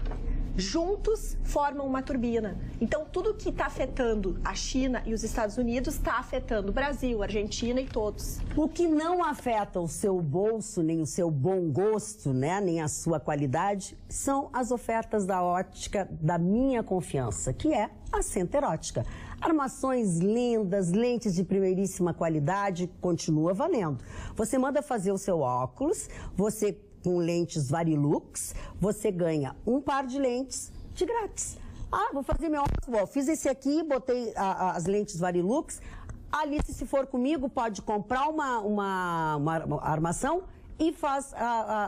[SPEAKER 7] juntos formam uma turbina. Então, tudo que está afetando a China e os Estados Unidos está afetando o Brasil, a Argentina e todos.
[SPEAKER 1] O que não afeta o seu bolso, nem o seu bom gosto, né, nem a sua qualidade, são as ofertas da ótica da minha confiança, que é a Center Ótica. Armações lindas, lentes de primeiríssima qualidade, continua valendo. Você manda fazer o seu óculos, você com lentes Varilux, você ganha um par de lentes de grátis. Ah, vou fazer meu óculos, fiz esse aqui, botei as lentes Varilux. A Alice, se for comigo, pode comprar uma armação e faz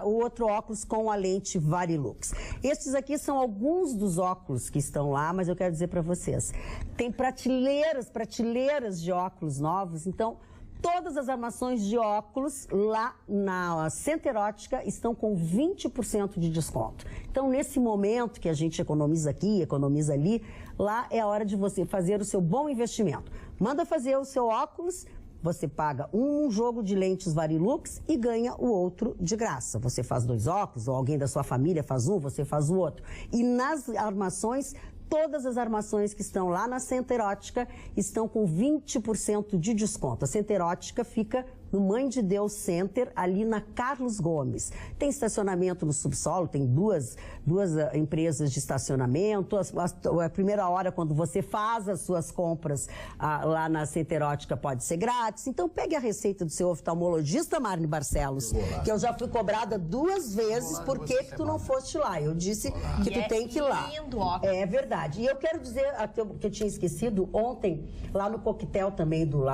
[SPEAKER 1] o outro óculos com a lente Varilux. Estes aqui são alguns dos óculos que estão lá, mas eu quero dizer para vocês, tem prateleiras de óculos novos, então todas as armações de óculos lá na Center Ótica estão com 20% de desconto. Então, nesse momento que a gente economiza aqui, economiza ali, lá é a hora de você fazer o seu bom investimento. Manda fazer o seu óculos, você paga um jogo de lentes Varilux e ganha o outro de graça. Você faz 2 óculos, ou alguém da sua família faz um, você faz o outro. E nas armações, todas as armações que estão lá na Center Ótica estão com 20% de desconto. A Center Ótica fica no Mãe de Deus Center, ali na Carlos Gomes. Tem estacionamento no subsolo, tem duas empresas de estacionamento. A primeira hora, quando você faz as suas compras lá na Center Ótica, pode ser grátis. Então, pegue a receita do seu oftalmologista, Marne Barcelos, que eu já fui cobrada 2 vezes por que tu não foste lá. Eu disse que tu tem que ir lá.
[SPEAKER 7] Lindo, ó.
[SPEAKER 1] É verdade. E eu quero dizer, que eu tinha esquecido, ontem, lá no coquetel também do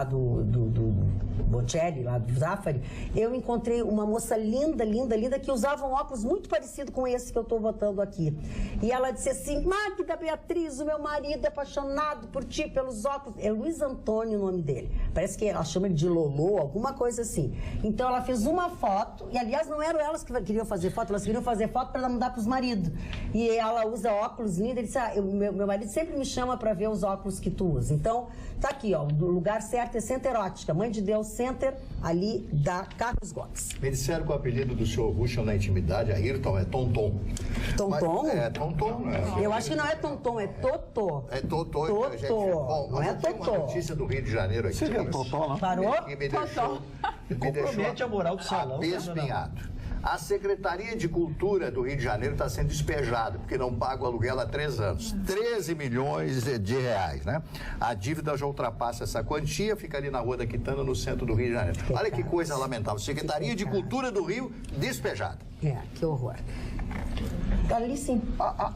[SPEAKER 1] Bocelli, lá do Zafari, eu encontrei uma moça linda, linda, linda, que usava um óculos muito parecido com esse que eu estou botando aqui. E ela disse assim: Magda Beatriz, o meu marido é apaixonado por ti, pelos óculos. É Luiz Antônio o nome dele. Parece que ela chama ele de Lolô, alguma coisa assim. Então ela fez uma foto, e aliás não eram elas que queriam fazer foto, elas queriam fazer foto para mandar para os maridos. E ela usa óculos lindos, ele disse: meu marido sempre me chama para ver os óculos que tu usa. Então, tá aqui, ó, o lugar certo é Center Ótica, Mãe de Deus Center, ali da Carlos Gomes.
[SPEAKER 5] Me disseram que o apelido do senhor Ruschel na intimidade, Ayrton, é Tonton.
[SPEAKER 1] Tonton?
[SPEAKER 5] É, Tonton, né?
[SPEAKER 1] Eu acho que não é Tonton, é Totô.
[SPEAKER 5] É Totô.
[SPEAKER 1] Totô.
[SPEAKER 5] Gente, bom,
[SPEAKER 1] Não é
[SPEAKER 5] tem
[SPEAKER 1] Totô.
[SPEAKER 5] uma notícia do Rio de Janeiro aqui.
[SPEAKER 2] Você viu Totó, não?
[SPEAKER 1] Parou?
[SPEAKER 5] Que me deixou
[SPEAKER 3] Compromete a moral do salão.
[SPEAKER 5] abespinhado. A Secretaria de Cultura do Rio de Janeiro está sendo despejada, porque não paga o aluguel há 3 anos. 13 milhões de reais, né? A dívida já ultrapassa essa quantia, fica ali na Rua da Quitanda, no centro do Rio de Janeiro. Olha que coisa lamentável. Secretaria de Cultura do Rio despejada.
[SPEAKER 1] É, que horror. Alice,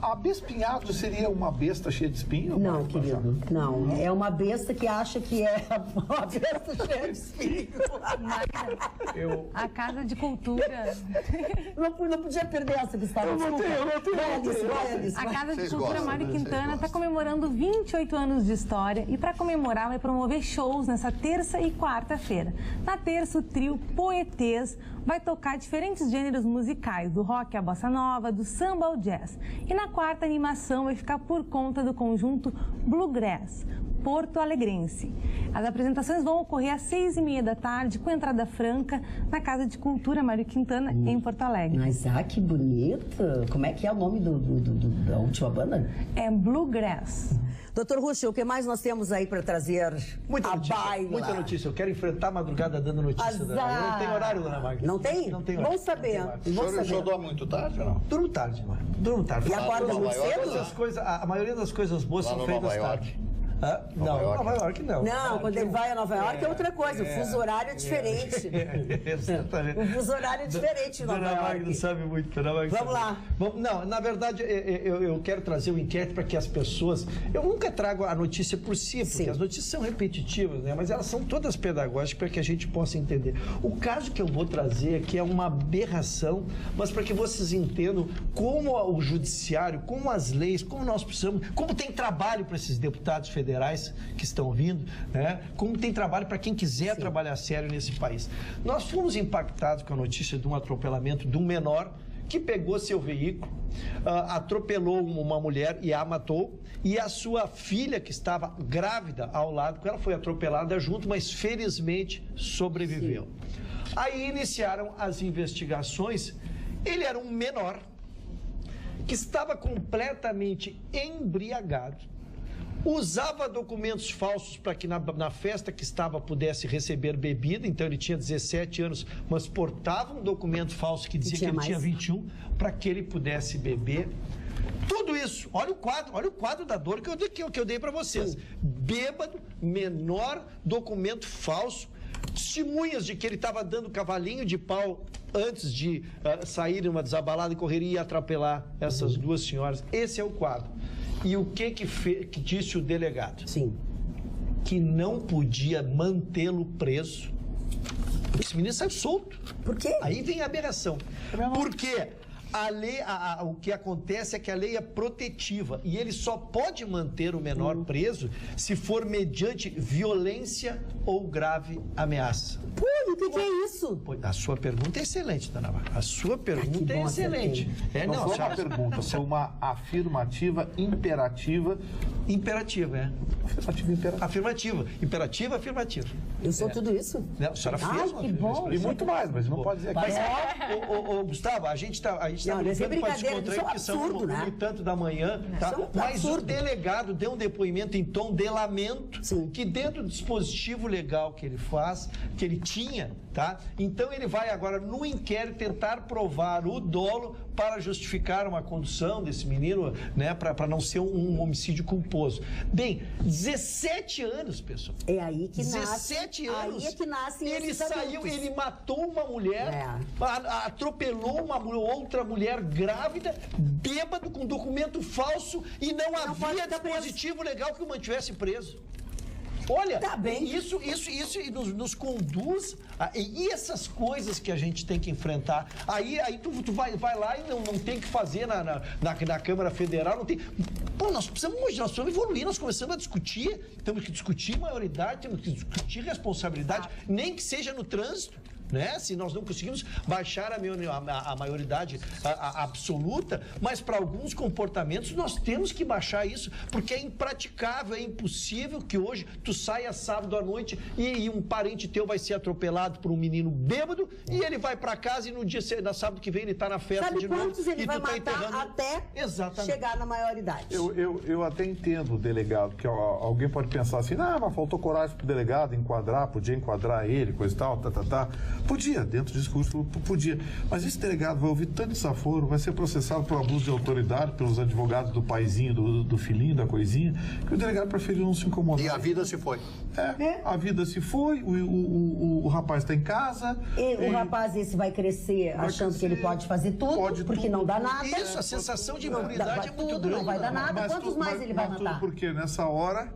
[SPEAKER 2] Abespinhado seria uma besta cheia de espinho?
[SPEAKER 1] não, querido, não. É uma besta que acha que é uma besta cheia de espinho.
[SPEAKER 8] A Casa de Cultura.
[SPEAKER 1] Não podia perder essa, Gustavo. Vai, Alice.
[SPEAKER 8] A Casa de
[SPEAKER 5] Vocês
[SPEAKER 8] Cultura
[SPEAKER 5] gostam,
[SPEAKER 8] Mário
[SPEAKER 5] né?
[SPEAKER 8] Quintana
[SPEAKER 5] Vocês
[SPEAKER 8] está comemorando 28 anos de história e, para comemorar, vai promover shows nessa terça e quarta-feira. Na terça, o trio Poetês vai tocar diferentes gêneros musicais, do rock à bossa nova, do samba ao jazz. E na quarta, a animação vai ficar por conta do conjunto Bluegrass, Porto Alegrense. As apresentações vão ocorrer às 6h30 da tarde, com entrada franca, na Casa de Cultura Mário Quintana, em Porto Alegre.
[SPEAKER 1] Mas, que bonito. Como é que é o nome da última banda?
[SPEAKER 8] É Bluegrass.
[SPEAKER 1] Doutor Ruschel, o que mais nós temos aí para trazer
[SPEAKER 3] Muita
[SPEAKER 1] a
[SPEAKER 3] notícia,
[SPEAKER 1] baila?
[SPEAKER 3] muita notícia. Eu quero enfrentar a madrugada dando notícia.
[SPEAKER 1] Azar.
[SPEAKER 3] Não tem horário, dona Magda.
[SPEAKER 1] Não tem?
[SPEAKER 3] Não tem horário.
[SPEAKER 1] Bom saber.
[SPEAKER 3] Não tem
[SPEAKER 5] O
[SPEAKER 3] horário.
[SPEAKER 5] senhor dorme muito tarde ou não?
[SPEAKER 3] Durmo tarde, mano. Durmo tarde.
[SPEAKER 1] E acorda muito
[SPEAKER 3] Todas
[SPEAKER 1] cedo?
[SPEAKER 3] as coisas, a maioria das coisas boas
[SPEAKER 5] Lá
[SPEAKER 3] são
[SPEAKER 5] no
[SPEAKER 3] feitas
[SPEAKER 5] Nova
[SPEAKER 3] tarde.
[SPEAKER 5] York.
[SPEAKER 3] Não, Nova York não.
[SPEAKER 1] Não, quando ele vai a Nova York é outra coisa. O fuso horário é diferente.
[SPEAKER 3] Exatamente.
[SPEAKER 1] O fuso horário é diferente em Nova
[SPEAKER 3] Dona Magda
[SPEAKER 1] York.
[SPEAKER 3] sabe muito. Dona Magda
[SPEAKER 1] Vamos
[SPEAKER 3] sabe.
[SPEAKER 1] lá.
[SPEAKER 3] Não, na verdade, eu quero trazer um inquérito para que as pessoas... Eu nunca trago a notícia por si, porque
[SPEAKER 1] Sim.
[SPEAKER 3] as notícias são repetitivas, né? Mas elas são todas pedagógicas para que a gente possa entender. O caso que eu vou trazer aqui é uma aberração, mas para que vocês entendam como o judiciário, como as leis, como nós precisamos, como tem trabalho para esses deputados federais que estão vindo, né? Como tem trabalho para quem quiser trabalhar sério nesse país. Nós fomos impactados com a notícia de um atropelamento de um menor que pegou seu veículo, atropelou uma mulher e a matou, e a sua filha, que estava grávida ao lado, ela foi atropelada junto, mas felizmente sobreviveu. Aí iniciaram as investigações. Ele era um menor que estava completamente embriagado, usava documentos falsos para que na festa que estava pudesse receber bebida. Então ele tinha 17 anos, mas portava um documento falso que dizia que ele tinha 21 para que ele pudesse beber. Tudo isso, olha o quadro da dor que eu dei para vocês. Bêbado, menor, documento falso, testemunhas de que ele estava dando cavalinho de pau antes de sair numa desabalada e correria e atropelar essas duas senhoras. Esse é o quadro. E o que disse o delegado?
[SPEAKER 1] Sim.
[SPEAKER 3] Que não podia mantê-lo preso. Esse menino saiu solto.
[SPEAKER 1] Por quê?
[SPEAKER 3] Aí vem a aberração. Porque a lei, o que acontece é que a lei é protetiva e ele só pode manter o menor preso se for mediante violência ou grave ameaça.
[SPEAKER 1] Pô, o que é isso?
[SPEAKER 3] A sua pergunta é excelente, Dona Navarro. A sua pergunta é excelente.
[SPEAKER 2] Não foi uma pergunta, foi uma afirmativa imperativa.
[SPEAKER 3] Imperativa, é.
[SPEAKER 2] Afirmativa imperativa.
[SPEAKER 3] Afirmativa. Imperativa, afirmativa.
[SPEAKER 1] Eu sou tudo isso?
[SPEAKER 3] Não, a senhora fez.
[SPEAKER 1] Que bom.
[SPEAKER 2] E muito mais, mas não pode dizer que
[SPEAKER 3] Ô, Gustavo, a gente tá brincando para descontrair, porque são
[SPEAKER 1] né?
[SPEAKER 3] 1h30 da manhã, tá? Mas o delegado deu um depoimento em tom de lamento, que dentro do dispositivo legal que ele faz, que ele tinha, tá? Então ele vai agora no inquérito tentar provar o dolo para justificar uma condução desse menino, né, para não ser um homicídio culposo. Bem, 17 anos, pessoal.
[SPEAKER 1] É aí que
[SPEAKER 3] 17
[SPEAKER 1] nasce.
[SPEAKER 3] Anos.
[SPEAKER 1] Aí é que nascem
[SPEAKER 3] ele
[SPEAKER 1] esses
[SPEAKER 3] saiu,
[SPEAKER 1] adultos.
[SPEAKER 3] ele matou uma mulher, atropelou uma outra mulher grávida, bêbado, com documento falso, e não havia dispositivo legal que o mantivesse preso. Olha,
[SPEAKER 1] tá bem.
[SPEAKER 3] Isso nos conduz e essas coisas que a gente tem que enfrentar. Aí tu vai lá e não tem que fazer na Câmara Federal, não tem. Pô, nós precisamos evoluir, nós começamos a discutir, temos que discutir maioridade, temos que discutir responsabilidade, nem que seja no trânsito. Né? Se nós não conseguimos baixar a maioridade absoluta, mas para alguns comportamentos nós temos que baixar isso, porque é impraticável, é impossível que hoje tu saia sábado à noite e um parente teu vai ser atropelado por um menino bêbado e ele vai para casa e no sábado que vem ele está na festa.
[SPEAKER 1] Sabe
[SPEAKER 3] de novo.
[SPEAKER 1] Quantos ele
[SPEAKER 3] e
[SPEAKER 1] vai
[SPEAKER 3] tu tá
[SPEAKER 1] matar
[SPEAKER 3] enterrando...
[SPEAKER 1] até
[SPEAKER 3] Exatamente.
[SPEAKER 1] chegar na maioridade?
[SPEAKER 2] Eu até entendo o delegado, que alguém pode pensar assim, mas faltou coragem pro delegado podia enquadrar ele, coisa e tal, Podia, dentro do discurso, podia. Mas esse delegado vai ouvir tanto desaforo, vai ser processado por abuso de autoridade, pelos advogados do paizinho, do filhinho, da coisinha, que o delegado preferiu não se incomodar.
[SPEAKER 5] E a vida se foi.
[SPEAKER 2] A vida se foi, o rapaz está em casa.
[SPEAKER 1] O rapaz esse vai crescer achando que ele pode fazer tudo, porque não dá nada.
[SPEAKER 3] Isso, a sensação de impunidade é muito grande.
[SPEAKER 1] Não vai dar nada. Quantos mais ele vai matar?
[SPEAKER 2] Porque nessa hora,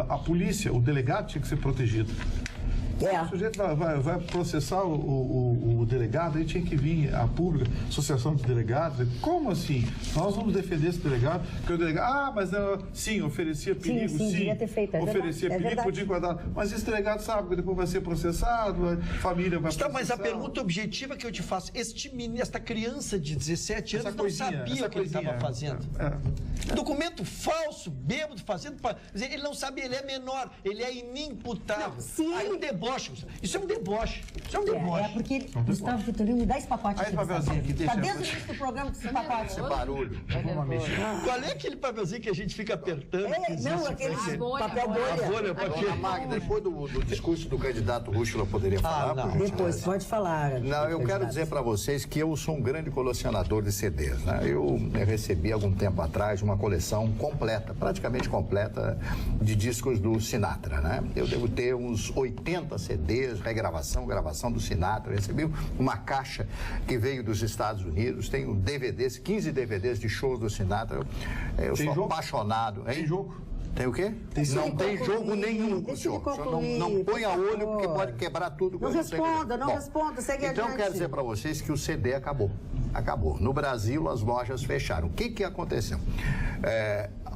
[SPEAKER 2] a polícia, o delegado tinha que ser protegido. O sujeito vai processar o delegado, aí tinha que vir a pública, associação de delegados. Como assim? Nós vamos defender esse delegado, porque o delegado, sim, oferecia perigo, sim.
[SPEAKER 1] Devia ter feito,
[SPEAKER 2] oferecia perigo, podia enquadrar. Mas esse delegado sabe que depois vai ser processado, a família vai processar.
[SPEAKER 3] Mas a pergunta objetiva que eu te faço, esta criança de 17 anos não sabia o que ele estava fazendo. Documento falso, bêbado, fazendo. Ele não sabia, ele é menor, ele é inimputável. Aí o deboche. Isso é um deboche.
[SPEAKER 1] Porque Gustavo Vitorino me dá esse pacote aqui.
[SPEAKER 2] Papelzinho aqui,
[SPEAKER 1] tá desde o início do programa com esse pacote.
[SPEAKER 5] Esse barulho.
[SPEAKER 3] Qual é aquele papelzinho que a gente fica apertando?
[SPEAKER 1] Aquele papel bolha.
[SPEAKER 5] Magda, depois do discurso do candidato Rústula poderia falar?
[SPEAKER 1] Depois, pode falar.
[SPEAKER 5] Não, eu quero dizer para vocês que eu sou um grande colecionador de CDs. Né? Eu recebi algum tempo atrás uma coleção completa, praticamente completa, de discos do Sinatra. Né? Eu devo ter uns 80 CDs, gravação do Sinatra. Eu recebi uma caixa que veio dos Estados Unidos. Tenho DVDs, 15 DVDs de shows do Sinatra. Eu sou apaixonado. Tem
[SPEAKER 2] jogo?
[SPEAKER 5] Tem o quê? Não tem jogo nenhum, senhor. Não ponha olho, porque pode quebrar tudo.
[SPEAKER 1] Não responda, segue adiante.
[SPEAKER 5] Então, eu quero dizer para vocês que o CD acabou. No Brasil, as lojas fecharam. O que aconteceu?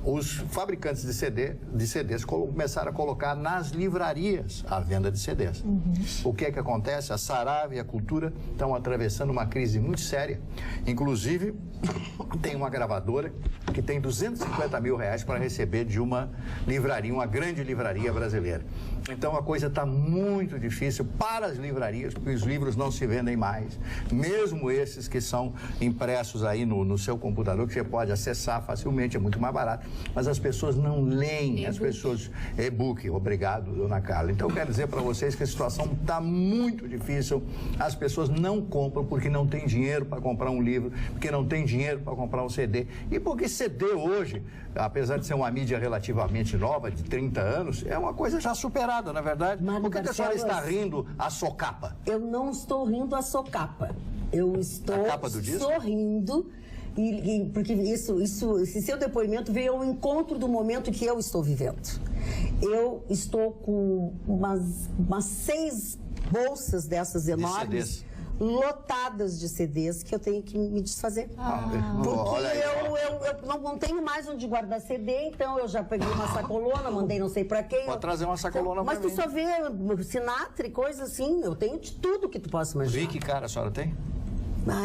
[SPEAKER 5] os fabricantes de CDs começaram a colocar nas livrarias a venda de CDs. O que é que acontece? A Saraiva e a Cultura estão atravessando uma crise muito séria. Inclusive, tem uma gravadora que tem R$250 mil para receber de uma livraria, uma grande livraria brasileira. Então, a coisa está muito difícil para as livrarias, porque os livros não se vendem mais. Mesmo esses que são impressos aí no seu computador, que você pode acessar facilmente, é muito mais barato. Mas as pessoas não leem, as pessoas... E-book, obrigado, dona Carla. Então, eu quero dizer para vocês que a situação está muito difícil. As pessoas não compram porque não tem dinheiro para comprar um livro, porque não tem dinheiro para comprar um CD. E porque CD hoje, apesar de ser uma mídia relativamente nova, de 30 anos, é uma coisa já superada, na verdade. Por que a senhora está rindo a socapa?
[SPEAKER 1] Eu não estou rindo a socapa. Eu estou sorrindo, porque esse seu depoimento veio ao encontro do momento que eu estou vivendo. Eu estou com umas 6 bolsas dessas enormes, lotadas de CDs que eu tenho que me desfazer. Porque eu não tenho mais onde guardar CD, então eu já peguei uma sacolona, mandei não sei pra quem.
[SPEAKER 5] Pode trazer uma sacolona pra mim.
[SPEAKER 1] Mas tu só vê Sinatra e coisa assim, eu tenho de tudo que tu possa imaginar.
[SPEAKER 5] Vicky Cara, a senhora tem?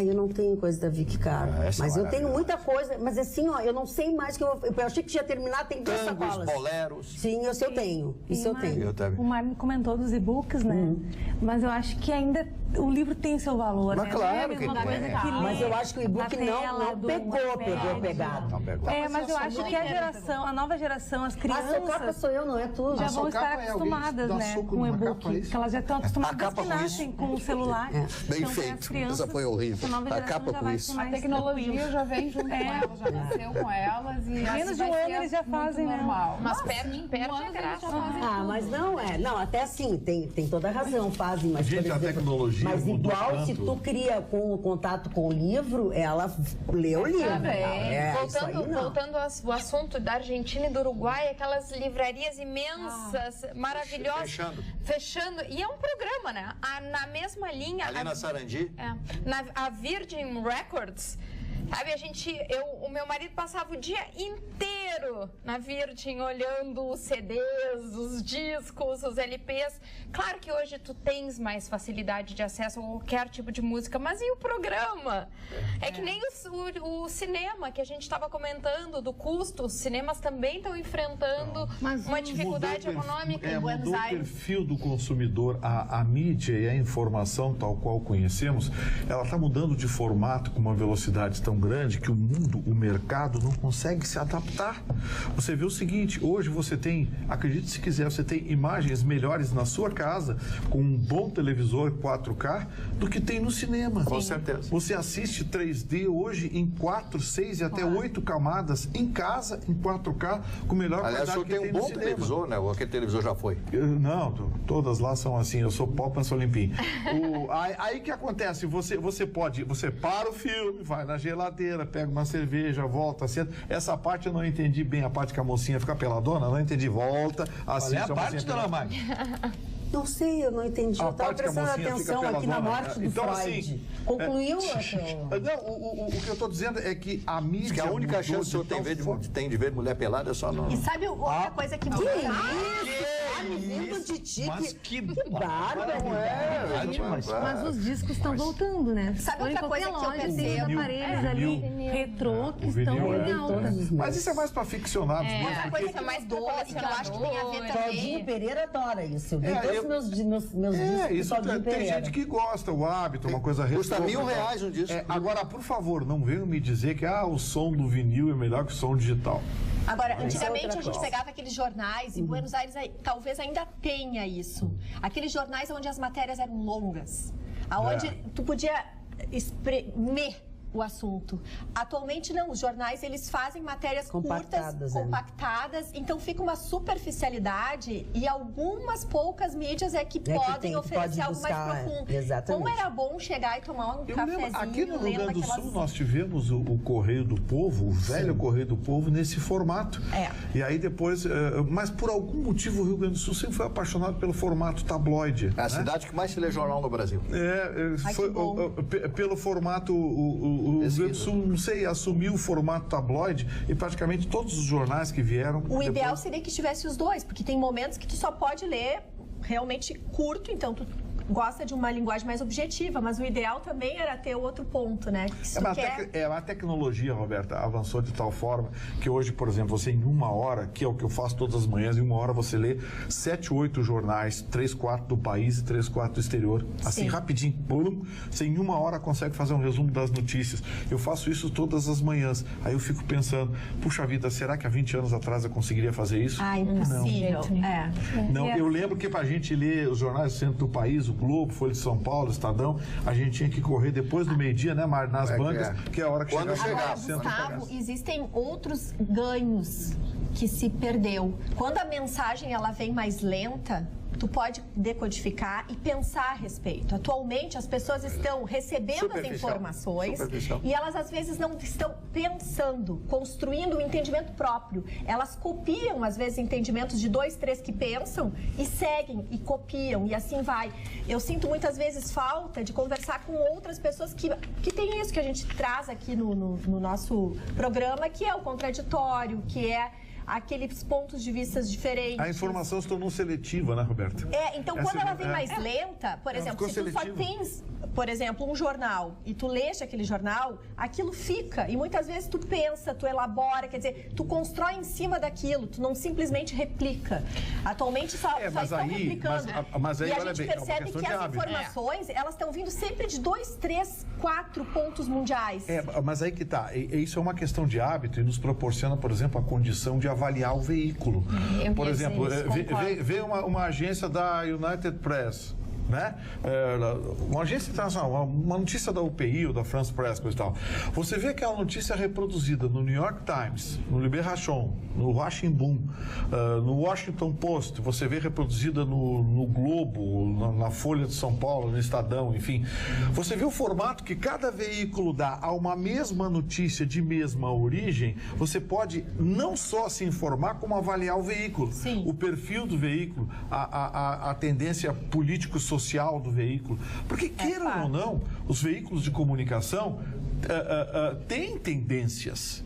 [SPEAKER 1] Eu não tenho coisa da Vicky Cara. Mas eu tenho muita coisa. Mas assim, ó, eu não sei mais que eu achei que ia terminar, tem 2 sacolas.
[SPEAKER 5] Boleros.
[SPEAKER 1] Sim, isso eu tenho. Isso eu tenho.
[SPEAKER 8] O Mário comentou dos e-books, né? Mas eu acho que ainda o livro tem seu valor,
[SPEAKER 5] mas
[SPEAKER 8] né?
[SPEAKER 5] Claro
[SPEAKER 8] não é a mesma coisa que ler.
[SPEAKER 1] Mas eu acho que o e-book não pegou pegado.
[SPEAKER 8] Mas eu acho que a nova geração, as crianças...
[SPEAKER 1] A socapa sou eu, não é tu.
[SPEAKER 8] Já vão estar acostumadas, né, com o e-book. Porque elas já estão acostumadas que nascem com o celular.
[SPEAKER 5] Bem feito. Essa foi horrível.
[SPEAKER 8] A capa com isso.
[SPEAKER 4] A tecnologia já vem junto com elas, já nasceu com elas. E
[SPEAKER 8] menos de um ano eles já fazem,
[SPEAKER 4] normal.
[SPEAKER 6] Mas perde a graça.
[SPEAKER 1] Mas não é. Não, até assim, tem toda a razão, fazem. Mas,
[SPEAKER 2] gente, a tecnologia
[SPEAKER 1] mas igual
[SPEAKER 2] tanto.
[SPEAKER 1] Se tu cria com o contato com o livro, ela lê o livro.
[SPEAKER 6] Voltando ao assunto da Argentina e do Uruguai, aquelas livrarias imensas, maravilhosas. Fechando. E é um programa, né? Na mesma linha...
[SPEAKER 5] Ali na Sarandi?
[SPEAKER 6] A Virgin Records, sabe, o meu marido passava o dia inteiro na Virgin olhando os CDs, os discos, os LPs. Claro que hoje tu tens mais facilidade de acesso a qualquer tipo de música, mas e o programa? É que nem o cinema que a gente estava comentando do custo. Os cinemas também estão enfrentando uma dificuldade econômica em Buenos Aires.
[SPEAKER 2] O perfil do consumidor, a mídia e a informação tal qual conhecemos, ela está mudando de formato com uma velocidade tão grande que o mercado não consegue se adaptar. Você vê o seguinte, hoje você tem, acredite se quiser, você tem imagens melhores na sua casa com um bom televisor 4K do que tem no cinema.
[SPEAKER 5] Com certeza.
[SPEAKER 2] Você assiste 3D hoje em 4, 6 e até 8 camadas em casa, em 4K, com melhor qualidade que tem no cinema. Aliás, o senhor tem um bom
[SPEAKER 5] televisor, né? Ou aquele televisor já foi?
[SPEAKER 2] Não, todas lá são assim, eu sou pau, sou limpinho. Aí que acontece, você para o filme, vai na geladeira, pega uma cerveja, volta, senta. Essa parte eu não entendi bem, a parte que a mocinha fica peladona, não entendi. Volta, assiste.
[SPEAKER 3] Olha a parte, dona Magda.
[SPEAKER 1] Não sei, eu não entendi. Eu estava prestando atenção aqui na morte do
[SPEAKER 2] então,
[SPEAKER 1] Freud.
[SPEAKER 2] Assim,
[SPEAKER 1] concluiu?
[SPEAKER 2] Não, o que eu estou dizendo é que a mídia...
[SPEAKER 5] Que a única chance que o senhor tem de ver mulher pelada é só no...
[SPEAKER 7] E sabe outra coisa que...
[SPEAKER 3] Mas que
[SPEAKER 1] bárbaro!
[SPEAKER 8] Mas os discos estão voltando, né?
[SPEAKER 7] Sabe outra coisa que eu percebo?
[SPEAKER 8] Tem aparelhos ali, retrô, que estão em alta.
[SPEAKER 2] Mas isso é mais para ficcionados mesmo.
[SPEAKER 7] Outra coisa que é mais doce, que eu acho que tem a ver também...
[SPEAKER 1] Claudinho Pereira adora isso. Eu dei todos meus discos
[SPEAKER 2] isso tem gente que gosta, o hábito, uma coisa retrô.
[SPEAKER 5] Custa R$1.000 um disco.
[SPEAKER 2] Agora, por favor, não venham me dizer que o som do vinil é melhor que o som digital.
[SPEAKER 7] Agora, antigamente a gente pegava aqueles jornais, e Buenos Aires talvez ainda tenha isso. Aqueles jornais onde as matérias eram longas, aonde tu podia espremer o assunto. Atualmente não, os jornais eles fazem matérias compactadas, então fica uma superficialidade e algumas poucas mídias podem oferecer algo mais profundo.
[SPEAKER 1] Exatamente.
[SPEAKER 7] Como era bom chegar e tomar um cafezinho.
[SPEAKER 2] Aqui no Rio Grande do Sul nós tivemos o Correio do Povo, o velho Correio do Povo, nesse formato. E aí depois, mas por algum motivo o Rio Grande do Sul sempre foi apaixonado pelo formato tabloide.
[SPEAKER 5] É a cidade que mais se lê jornal no Brasil.
[SPEAKER 2] Foi pelo formato o Rio Grande do Sul, não sei, assumiu o formato tabloide e praticamente todos os jornais que vieram...
[SPEAKER 7] O ideal seria que tivesse os dois, porque tem momentos que tu só pode ler realmente curto, então tu gosta de uma linguagem mais objetiva, mas o ideal também era ter o outro ponto, né?
[SPEAKER 2] A tecnologia, Roberta, avançou de tal forma que hoje, por exemplo, você em uma hora, que é o que eu faço todas as manhãs, em uma hora você lê 7, 8 jornais, 3, 4 do país e 3, 4 do exterior. Assim, rapidinho, blum, você em uma hora consegue fazer um resumo das notícias. Eu faço isso todas as manhãs. Aí eu fico pensando, puxa vida, será que há 20 anos atrás eu conseguiria fazer isso?
[SPEAKER 7] Impossível.
[SPEAKER 2] Não, eu lembro que pra gente ler os jornais do centro do país, o Globo, Folha de São Paulo, Estadão, a gente tinha que correr depois do meio-dia, né, Mar, nas bancas, que é a hora que chegava.
[SPEAKER 7] Gustavo, existem outros ganhos que se perdeu. Quando a mensagem ela vem mais lenta, tu pode decodificar e pensar a respeito. Atualmente, as pessoas estão recebendo as informações e elas, às vezes, não estão pensando, construindo um entendimento próprio. Elas copiam, às vezes, entendimentos de 2, 3 que pensam e seguem e copiam e assim vai. Eu sinto, muitas vezes, falta de conversar com outras pessoas que têm isso que a gente traz aqui no nosso programa, que é o contraditório, que é aqueles pontos de vista diferentes.
[SPEAKER 2] A informação se tornou seletiva, né, Roberto?
[SPEAKER 7] Então quando ela vem mais lenta, por exemplo, se tu só tens, por exemplo, um jornal e tu lês aquele jornal, aquilo fica. E muitas vezes tu pensa, tu elabora, quer dizer, tu constrói em cima daquilo, tu não simplesmente replica. Atualmente só estão replicando.
[SPEAKER 2] Mas aí,
[SPEAKER 7] e a gente percebe que as informações, elas estão vindo sempre de 2, 3, 4 pontos mundiais.
[SPEAKER 2] Mas aí que tá. Isso é uma questão de hábito e nos proporciona, por exemplo, a condição de avaliar o veículo. Por exemplo, vê uma agência da United Press, né? Uma agência internacional, uma notícia da UPI ou da France Press, coisa e tal. Você vê aquela notícia reproduzida no New York Times, no Libération, no Washington, no Washington Post, você vê reproduzida no Globo, na Folha de São Paulo, no Estadão, enfim. Você vê o formato que cada veículo dá a uma mesma notícia de mesma origem, você pode não só se informar, como avaliar o veículo.
[SPEAKER 7] Sim.
[SPEAKER 2] O perfil do veículo, a tendência político-social do veículo. Porque, queiram ou não, os veículos de comunicação têm tendências.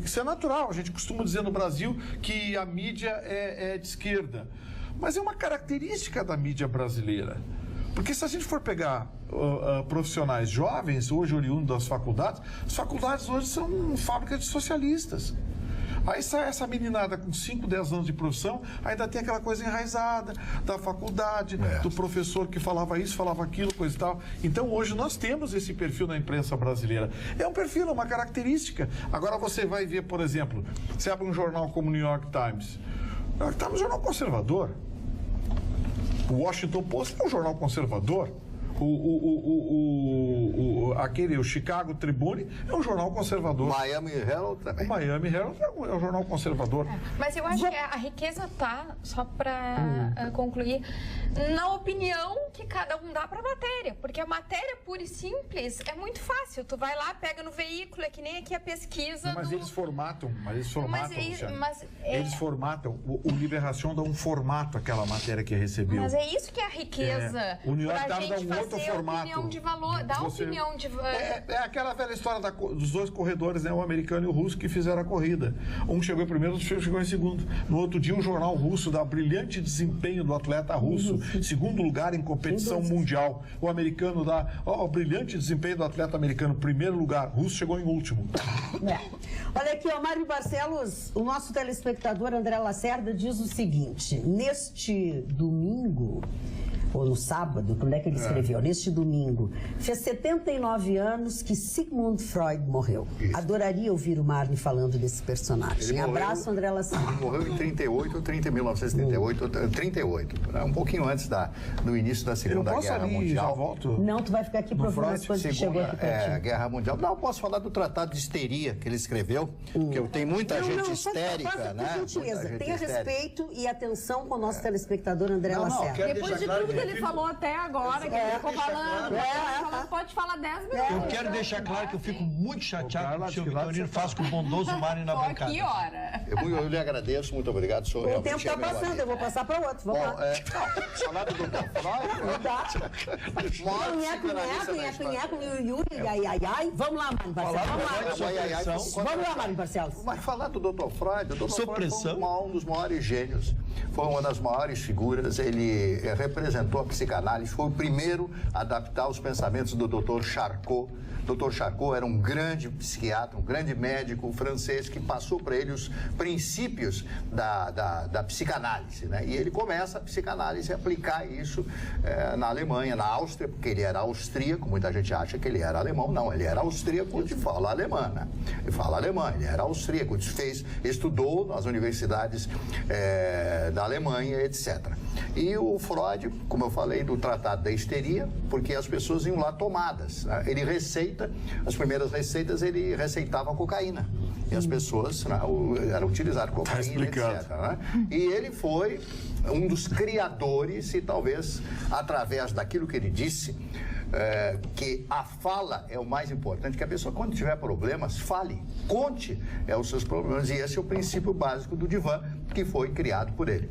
[SPEAKER 2] Isso é natural. A gente costuma dizer no Brasil que a mídia é de esquerda. Mas é uma característica da mídia brasileira. Porque se a gente for pegar profissionais jovens, hoje oriundos das faculdades, as faculdades hoje são fábricas de socialistas. Aí sai essa meninada com 5, 10 anos de profissão, ainda tem aquela coisa enraizada da faculdade, do professor que falava isso, falava aquilo, coisa e tal. Então hoje nós temos esse perfil na imprensa brasileira. É um perfil, é uma característica. Agora você vai ver, por exemplo, você abre um jornal como o New York Times. O New York Times é um jornal conservador. O Washington Post é um jornal conservador. O Chicago Tribune é um jornal conservador.
[SPEAKER 5] Miami Herald também.
[SPEAKER 2] O Miami Herald é um jornal conservador.
[SPEAKER 6] Mas eu acho que a riqueza tá, só para concluir, na opinião que cada um dá para a matéria. Porque a matéria pura e simples é muito fácil. Tu vai lá, pega no veículo, é que nem aqui a pesquisa.
[SPEAKER 2] Mas eles formatam, Eles formatam. O Liberação dá um formato àquela matéria que recebeu.
[SPEAKER 6] Mas é isso que é a riqueza.
[SPEAKER 2] O New York Times dá um outro formato.
[SPEAKER 6] Opinião de valor, dá opinião de valor.
[SPEAKER 2] É aquela velha história dos dois corredores, né? O americano e o russo, que fizeram a corrida. Um chegou em primeiro, o outro chegou em segundo. No outro dia, um jornal russo dá brilhante desempenho do atleta russo, segundo lugar em competição mundial. O americano dá brilhante desempenho do atleta americano, primeiro lugar. O russo chegou em último.
[SPEAKER 1] Olha aqui, Mário Barcelos, o nosso telespectador André Lacerda diz o seguinte: neste domingo, ou no sábado, quando é que ele escreveu? Neste domingo, fez 79 anos que Sigmund Freud morreu. Isso. Adoraria ouvir o Marne falando desse personagem. Abraço, André Lacerda.
[SPEAKER 5] Ele morreu em 1938, 38, um pouquinho antes do início da Segunda Guerra Mundial.
[SPEAKER 2] Já volto.
[SPEAKER 1] Não, tu vai ficar aqui provando as coisas que chegou aqui pra ti.
[SPEAKER 5] A Guerra Mundial. Não, posso falar do Tratado de Histeria que ele escreveu, porque tem muita gente histérica, né?
[SPEAKER 1] Por gentileza, tenha respeito e atenção com o nosso telespectador André Lacerda.
[SPEAKER 3] Quero deixar claro que
[SPEAKER 4] ele falou até agora, que ele ficou falando. Pode falar 10 minutos.
[SPEAKER 3] Eu quero deixar claro que eu fico muito chateado com o seu Vitorino faz com o bondoso Mário na bancada.
[SPEAKER 4] Que hora?
[SPEAKER 5] Eu lhe agradeço, muito obrigado.
[SPEAKER 1] O tempo está passando, eu vou passar para o outro. Vamos lá.
[SPEAKER 5] Falar do Dr.
[SPEAKER 1] Freud. Vamos lá, Mário Barcelos. Vamos lá, Mário Barcelos.
[SPEAKER 5] Mas falar do Dr. Freud, o Dr. Freud foi um dos maiores gênios, foi uma das maiores figuras, ele representou a psicanálise, foi o primeiro a adaptar os pensamentos do Dr. Charcot. Dr. Charcot era um grande psiquiatra, um grande médico francês que passou para ele os princípios da psicanálise, né? E ele começa a psicanálise a aplicar isso na Alemanha, na Áustria, porque ele era austríaco, muita gente acha que ele era alemão, não, ele era austríaco de fala alemã, né? Ele fala alemã, ele era austríaco, estudou nas universidades da Alemanha, etc. E o Freud, como eu falei, do Tratado da Histeria, porque as pessoas iam lá tomadas, né? Ele as primeiras receitas ele receitava cocaína. E as pessoas eram utilizadas cocaína, etc. Né? E ele foi um dos criadores, e talvez através daquilo que ele disse, que a fala é o mais importante, que a pessoa, quando tiver problemas, fale, conte os seus problemas. E esse é o princípio básico do divã, que foi criado por ele.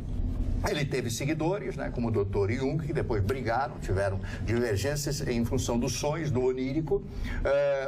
[SPEAKER 5] Ele teve seguidores, né, como o Dr. Jung, que depois brigaram, tiveram divergências em função dos sonhos, do onírico.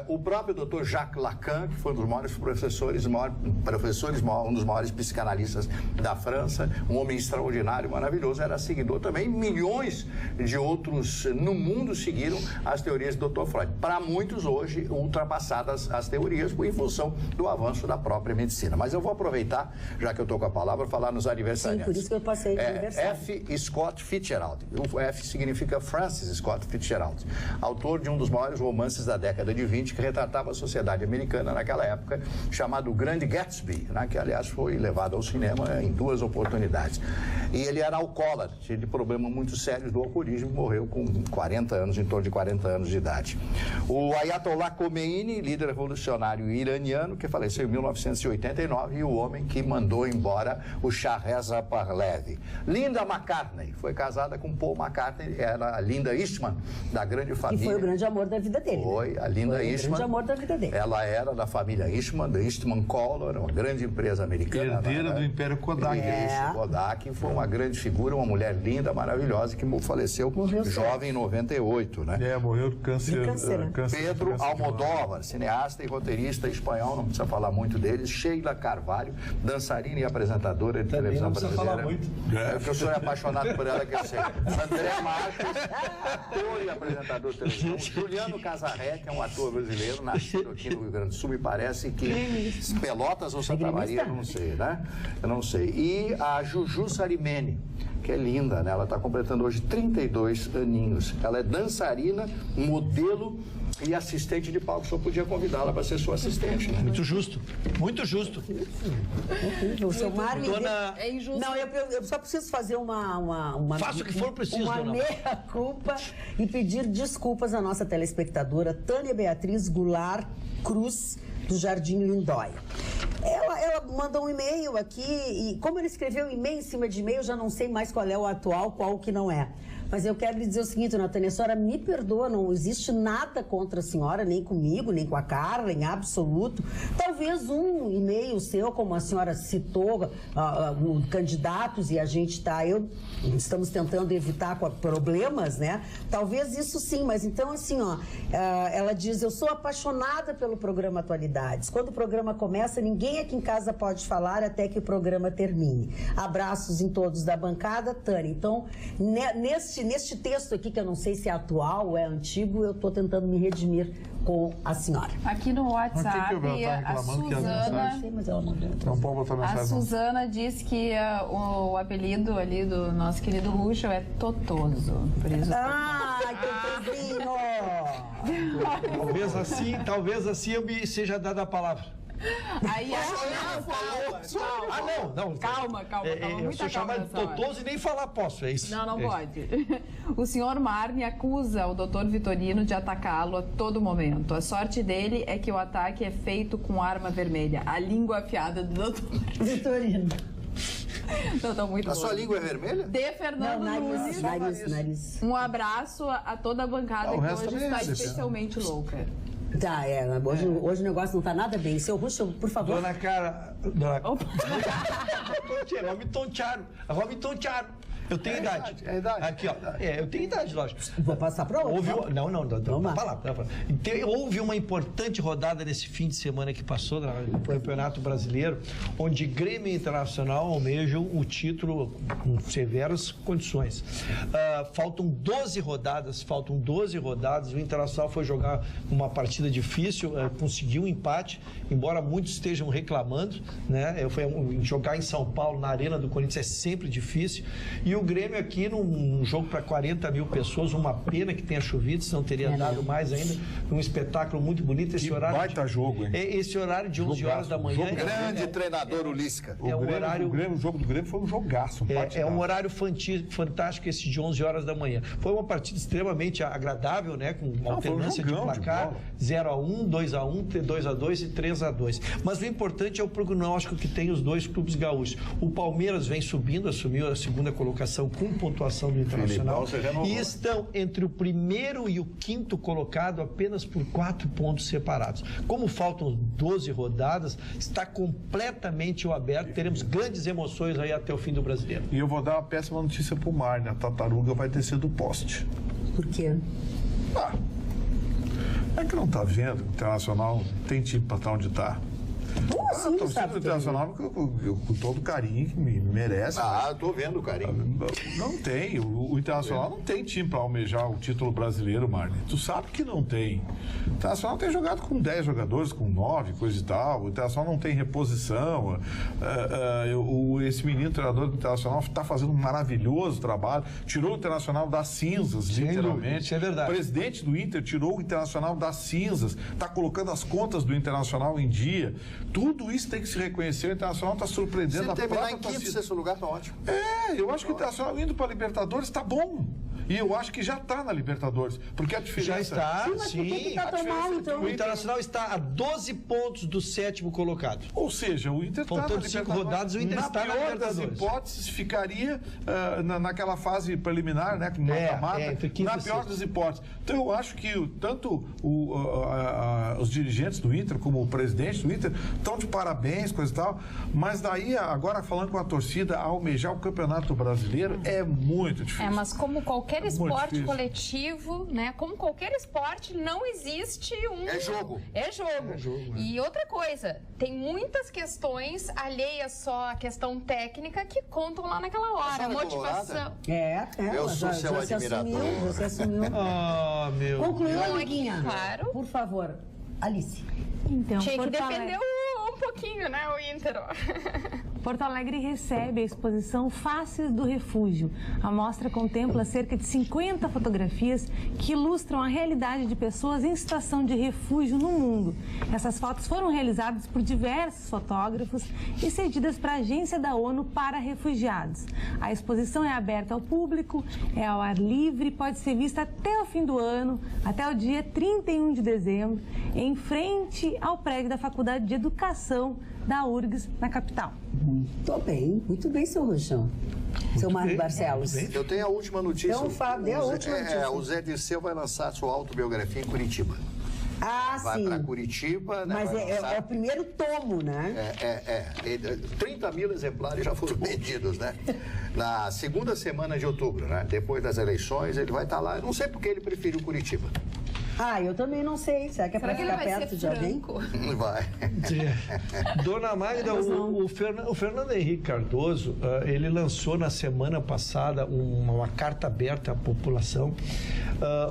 [SPEAKER 5] O próprio Dr. Jacques Lacan, que foi um dos maiores professores, um dos maiores psicanalistas da França, um homem extraordinário, maravilhoso, era seguidor também. Milhões de outros no mundo seguiram as teorias do Dr. Freud. Para muitos, hoje, ultrapassadas as teorias, em função do avanço da própria medicina. Mas eu vou aproveitar, já que eu estou com a palavra, falar nos aniversariantes.
[SPEAKER 1] Sim, por isso que eu passei.
[SPEAKER 5] F. Scott Fitzgerald. O F significa Francis Scott Fitzgerald, autor de um dos maiores romances da década de 20, que retratava a sociedade americana naquela época, chamado O Grande Gatsby, né, que aliás foi levado ao cinema em 2 oportunidades. E ele era alcoólatra, tinha problemas muito sérios do alcoolismo, morreu com 40 anos, em torno de 40 anos de idade. O Ayatollah Khomeini, líder revolucionário iraniano, que faleceu em 1989, e o homem que mandou embora o Shah Reza Pahlavi. Linda McCartney foi casada com Paul McCartney, era a Linda Eastman, da grande família.
[SPEAKER 1] E foi o grande amor da vida dele.
[SPEAKER 5] Foi, a Linda Eastman.
[SPEAKER 1] O grande amor da vida dele.
[SPEAKER 5] Ela era da família Eastman, da Eastman Color, uma grande empresa americana.
[SPEAKER 2] Herdeira do Império Kodak.
[SPEAKER 5] Isso, Kodak, foi uma grande figura, uma mulher linda, maravilhosa, que faleceu jovem em 98, né?
[SPEAKER 2] Morreu de câncer.
[SPEAKER 5] Pedro Almodóvar, cineasta e roteirista espanhol, não precisa falar muito dele. Sheila Carvalho, dançarina e apresentadora de televisão brasileira. Falar muito. Porque eu sou apaixonado por ela, que eu sei. André Marques, ator e apresentador de televisão. Juliano Casarré, que é um ator brasileiro, nascido aqui no Rio Grande do Sul, me parece que Pelotas ou Santa Maria, eu não sei, né? Eu não sei. E a Juju Sarimene, que é linda, né? Ela está completando hoje 32 aninhos. Ela é dançarina, modelo e assistente de palco. Só podia convidá-la para ser sua assistente, né?
[SPEAKER 3] Muito justo, muito justo.
[SPEAKER 1] O seu Mário...
[SPEAKER 3] Dona...
[SPEAKER 4] É injusto.
[SPEAKER 1] Não, eu só preciso fazer uma
[SPEAKER 3] Faça o que for preciso,
[SPEAKER 1] uma
[SPEAKER 3] dona.
[SPEAKER 1] meia-culpa e pedir desculpas à nossa telespectadora Tânia Beatriz Goulart Cruz, do Jardim Lindóia. Ela mandou um e-mail aqui e como ele escreveu e-mail em cima de e-mail, eu já não sei mais qual é o atual, qual o que não é. Mas eu quero lhe dizer o seguinte, Natânia, a senhora me perdoa, não existe nada contra a senhora, nem comigo, nem com a Carla, em absoluto. Talvez um e-mail seu, como a senhora citou, candidatos, e a gente estamos tentando evitar problemas, né? Talvez isso sim, mas então assim, ela diz, eu sou apaixonada pelo programa Atualidades. Quando o programa começa, ninguém aqui em casa pode falar até que o programa termine. Abraços em todos da bancada, Tânia. Então, neste texto aqui, que eu não sei se é atual ou é antigo, eu estou tentando me redimir com a senhora.
[SPEAKER 4] Aqui no WhatsApp, a Suzana...
[SPEAKER 2] Não pode botar mensagem.
[SPEAKER 4] A Suzana diz que o apelido ali do nosso querido Ruschel é Totoso. Por isso
[SPEAKER 1] Totozinho!
[SPEAKER 3] Talvez assim eu me seja dada a palavra.
[SPEAKER 4] Aí calma.
[SPEAKER 3] Eu sou chamado de Totoso e nem falar posso, é isso?
[SPEAKER 4] Não pode. O senhor Marne acusa o doutor Vitorino de atacá-lo a todo momento. A sorte dele é que o ataque é feito com arma vermelha, a língua afiada do doutor
[SPEAKER 1] Vitorino.
[SPEAKER 4] Não, muito
[SPEAKER 9] A sua língua é vermelha?
[SPEAKER 4] De Fernando Nunes.
[SPEAKER 1] Nariz.
[SPEAKER 4] Um abraço a toda a bancada que hoje está especialmente louca.
[SPEAKER 1] Tá, hoje o negócio não tá nada bem. Seu Russo, por favor.
[SPEAKER 3] Dona Cara... Vamos tontear. Eu tenho idade.
[SPEAKER 5] É idade.
[SPEAKER 3] Aqui, ó. Eu tenho idade, lógico.
[SPEAKER 1] Vou passar para outro.
[SPEAKER 3] Houve uma importante rodada nesse fim de semana que passou no Campeonato Brasileiro, onde Grêmio e Internacional almejam o título com severas condições. Faltam 12 rodadas. O Internacional foi jogar uma partida difícil, conseguiu um empate, embora muitos estejam reclamando, né? Jogar em São Paulo, na Arena do Corinthians, é sempre difícil. E o Grêmio aqui, num jogo para 40 mil pessoas, uma pena que tenha chovido, senão teria dado mais ainda. Um espetáculo muito bonito. Esse horário
[SPEAKER 5] baita jogo, hein?
[SPEAKER 3] Esse horário de 11 horas da manhã.
[SPEAKER 9] Grande treinador, o Lisca.
[SPEAKER 5] O jogo do Grêmio foi um jogaço.
[SPEAKER 3] É um horário fantástico esse de 11 horas da manhã. Foi uma partida extremamente agradável, né? Com uma alternância de placar. 0-1, 2-1, 2-2 e 3-2. Mas o importante é o prognóstico que tem os dois clubes gaúchos. O Palmeiras vem subindo, assumiu a segunda colocação com pontuação do Internacional. E estão entre o primeiro e o quinto colocado apenas por 4 pontos separados. Como faltam 12 rodadas, está completamente aberto. Teremos grandes emoções aí até o fim do Brasileiro.
[SPEAKER 5] E eu vou dar uma péssima notícia pro Marne. A tartaruga vai descer do poste.
[SPEAKER 1] Por quê?
[SPEAKER 5] É que não tá vendo. O Internacional tem time para estar onde está. A torcida do Internacional, com todo o carinho que me merece.
[SPEAKER 9] Eu tô vendo o carinho.
[SPEAKER 5] Não tem. O Internacional não tem time para almejar o título brasileiro, Marne. Tu sabe que não tem. O Internacional tem jogado com 10 jogadores, com 9, coisa e tal. O Internacional não tem reposição. Esse menino treinador do Internacional está fazendo um maravilhoso trabalho. Tirou o Internacional das cinzas, literalmente.
[SPEAKER 3] Isso é verdade.
[SPEAKER 5] O presidente do Inter tirou o Internacional das cinzas. Está colocando as contas do Internacional em dia. Tudo isso tem que se reconhecer. O Internacional está surpreendendo a própria torcida. Se terminar em quinto,
[SPEAKER 9] esse lugar está ótimo.
[SPEAKER 5] Eu acho que o Internacional indo para a Libertadores está bom. E eu acho que já está na Libertadores. Porque a diferença...
[SPEAKER 3] Já está, sim.
[SPEAKER 1] Então?
[SPEAKER 3] O Internacional está a 12 pontos do 7º colocado.
[SPEAKER 5] Ou seja, o Inter está na Libertadores.
[SPEAKER 3] 5 rodadas, o Inter está na Libertadores.
[SPEAKER 5] Na pior das hipóteses, ficaria naquela fase preliminar, né? Com mata-mata. Na pior das hipóteses. Então, eu acho que tanto os dirigentes do Inter, como o presidente do Inter, estão de parabéns, coisa e tal. Mas daí, agora falando com a torcida, almejar o Campeonato Brasileiro é muito difícil.
[SPEAKER 6] Mas como qualquer esporte coletivo, né? Como qualquer esporte, não existe um...
[SPEAKER 9] É jogo.
[SPEAKER 6] É jogo. E outra coisa, tem muitas questões alheias só à questão técnica que contam lá naquela hora. A motivação.
[SPEAKER 9] Eu sou seu admirador.
[SPEAKER 1] Você assumiu.
[SPEAKER 3] Meu.
[SPEAKER 1] Concluiu, amiguinha.
[SPEAKER 6] Claro.
[SPEAKER 1] Por favor, Alice.
[SPEAKER 8] Então,
[SPEAKER 6] tinha que defender um pouquinho, né, o Inter.
[SPEAKER 8] Porto Alegre recebe a exposição Faces do Refúgio. A mostra contempla cerca de 50 fotografias que ilustram a realidade de pessoas em situação de refúgio no mundo. Essas fotos foram realizadas por diversos fotógrafos e cedidas para a Agência da ONU para Refugiados. A exposição é aberta ao público, é ao ar livre e pode ser vista até o fim do ano, até o dia 31 de dezembro, em frente ao prédio da Faculdade de Educação da URGS, na capital.
[SPEAKER 1] Muito bem, seu Luxão. Seu Marcos Barcelos.
[SPEAKER 9] Eu tenho a última notícia.
[SPEAKER 1] Então, dê a última notícia.
[SPEAKER 9] O Zé Dirceu vai lançar sua autobiografia em Curitiba. Vai
[SPEAKER 1] sim.
[SPEAKER 9] para Curitiba. Né,
[SPEAKER 1] mas é o primeiro tomo, né?
[SPEAKER 9] 30 mil exemplares já foram vendidos, né? Na segunda semana de outubro, né? Depois das eleições, ele vai estar lá. Eu não sei porque ele preferiu Curitiba.
[SPEAKER 1] Eu também não sei. Será que é para ficar perto de alguém?
[SPEAKER 9] Vai.
[SPEAKER 3] Dona Magda, o Fernando Henrique Cardoso, ele lançou na semana passada uma carta aberta à população,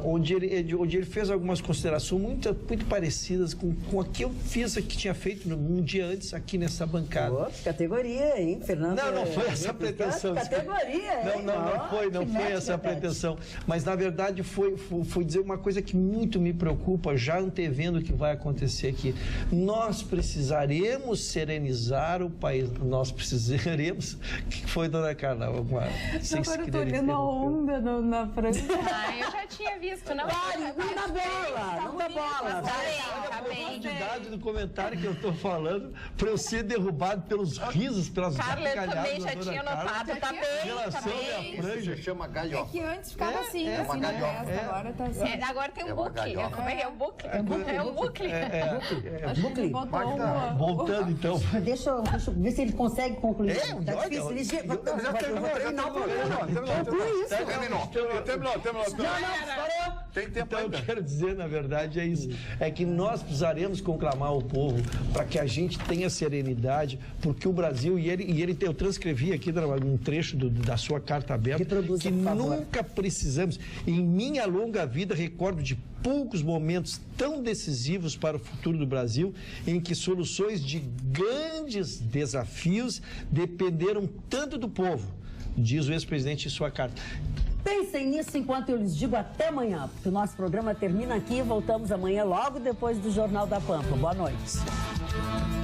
[SPEAKER 3] onde ele fez algumas considerações muito parecidas com a que eu fiz, que tinha feito um dia antes aqui nessa bancada.
[SPEAKER 1] Categoria, hein, Fernando?
[SPEAKER 3] Não foi essa a pretensão.
[SPEAKER 1] Categoria, hein?
[SPEAKER 3] Não foi essa a pretensão. Mas, na verdade, foi dizer uma coisa que muito muito me preocupa, já antevendo o que vai acontecer aqui. Nós precisaremos serenizar o país. Nós precisaremos... O que foi, dona Carla?
[SPEAKER 4] Agora eu tô olhando a onda na França.
[SPEAKER 6] Eu já tinha visto. Não,
[SPEAKER 1] não dá bola, não dá bola.
[SPEAKER 3] Olha a profundidade do comentário que eu tô falando para eu ser derrubado pelos risos, pelas
[SPEAKER 6] Carla, eu
[SPEAKER 3] gargalhadas
[SPEAKER 6] também já
[SPEAKER 3] da dona
[SPEAKER 6] tinha
[SPEAKER 3] Carla.
[SPEAKER 6] notado. Tá bem,
[SPEAKER 3] Em relação à minha franja.
[SPEAKER 9] Isso chama galhofa.
[SPEAKER 4] É que antes ficava assim na testa, agora tá assim.
[SPEAKER 6] Agora tem um
[SPEAKER 9] uma
[SPEAKER 6] bucle.
[SPEAKER 9] galhofa.
[SPEAKER 6] Como é que é o bucle? É um bucle.
[SPEAKER 1] Bucle.
[SPEAKER 3] Voltando, então.
[SPEAKER 1] Deixa eu ver se ele consegue concluir. Tá
[SPEAKER 3] olha,
[SPEAKER 1] difícil. Ele
[SPEAKER 9] Já terminou. Tem tempo
[SPEAKER 3] Então, eu
[SPEAKER 9] ainda.
[SPEAKER 3] quero dizer, na verdade, é isso. É que nós precisaremos conclamar o povo para que a gente tenha serenidade, porque o Brasil, eu transcrevi aqui um trecho da sua carta aberta,
[SPEAKER 1] Reproduza,
[SPEAKER 3] que
[SPEAKER 1] por favor.
[SPEAKER 3] nunca precisamos. Em minha longa vida, recordo de poucos momentos tão decisivos para o futuro do Brasil, em que soluções de grandes desafios dependeram tanto do povo, diz o ex-presidente em sua carta.
[SPEAKER 1] Pensem nisso enquanto eu lhes digo até amanhã, porque o nosso programa termina aqui e voltamos amanhã logo depois do Jornal da Pampa. Boa noite.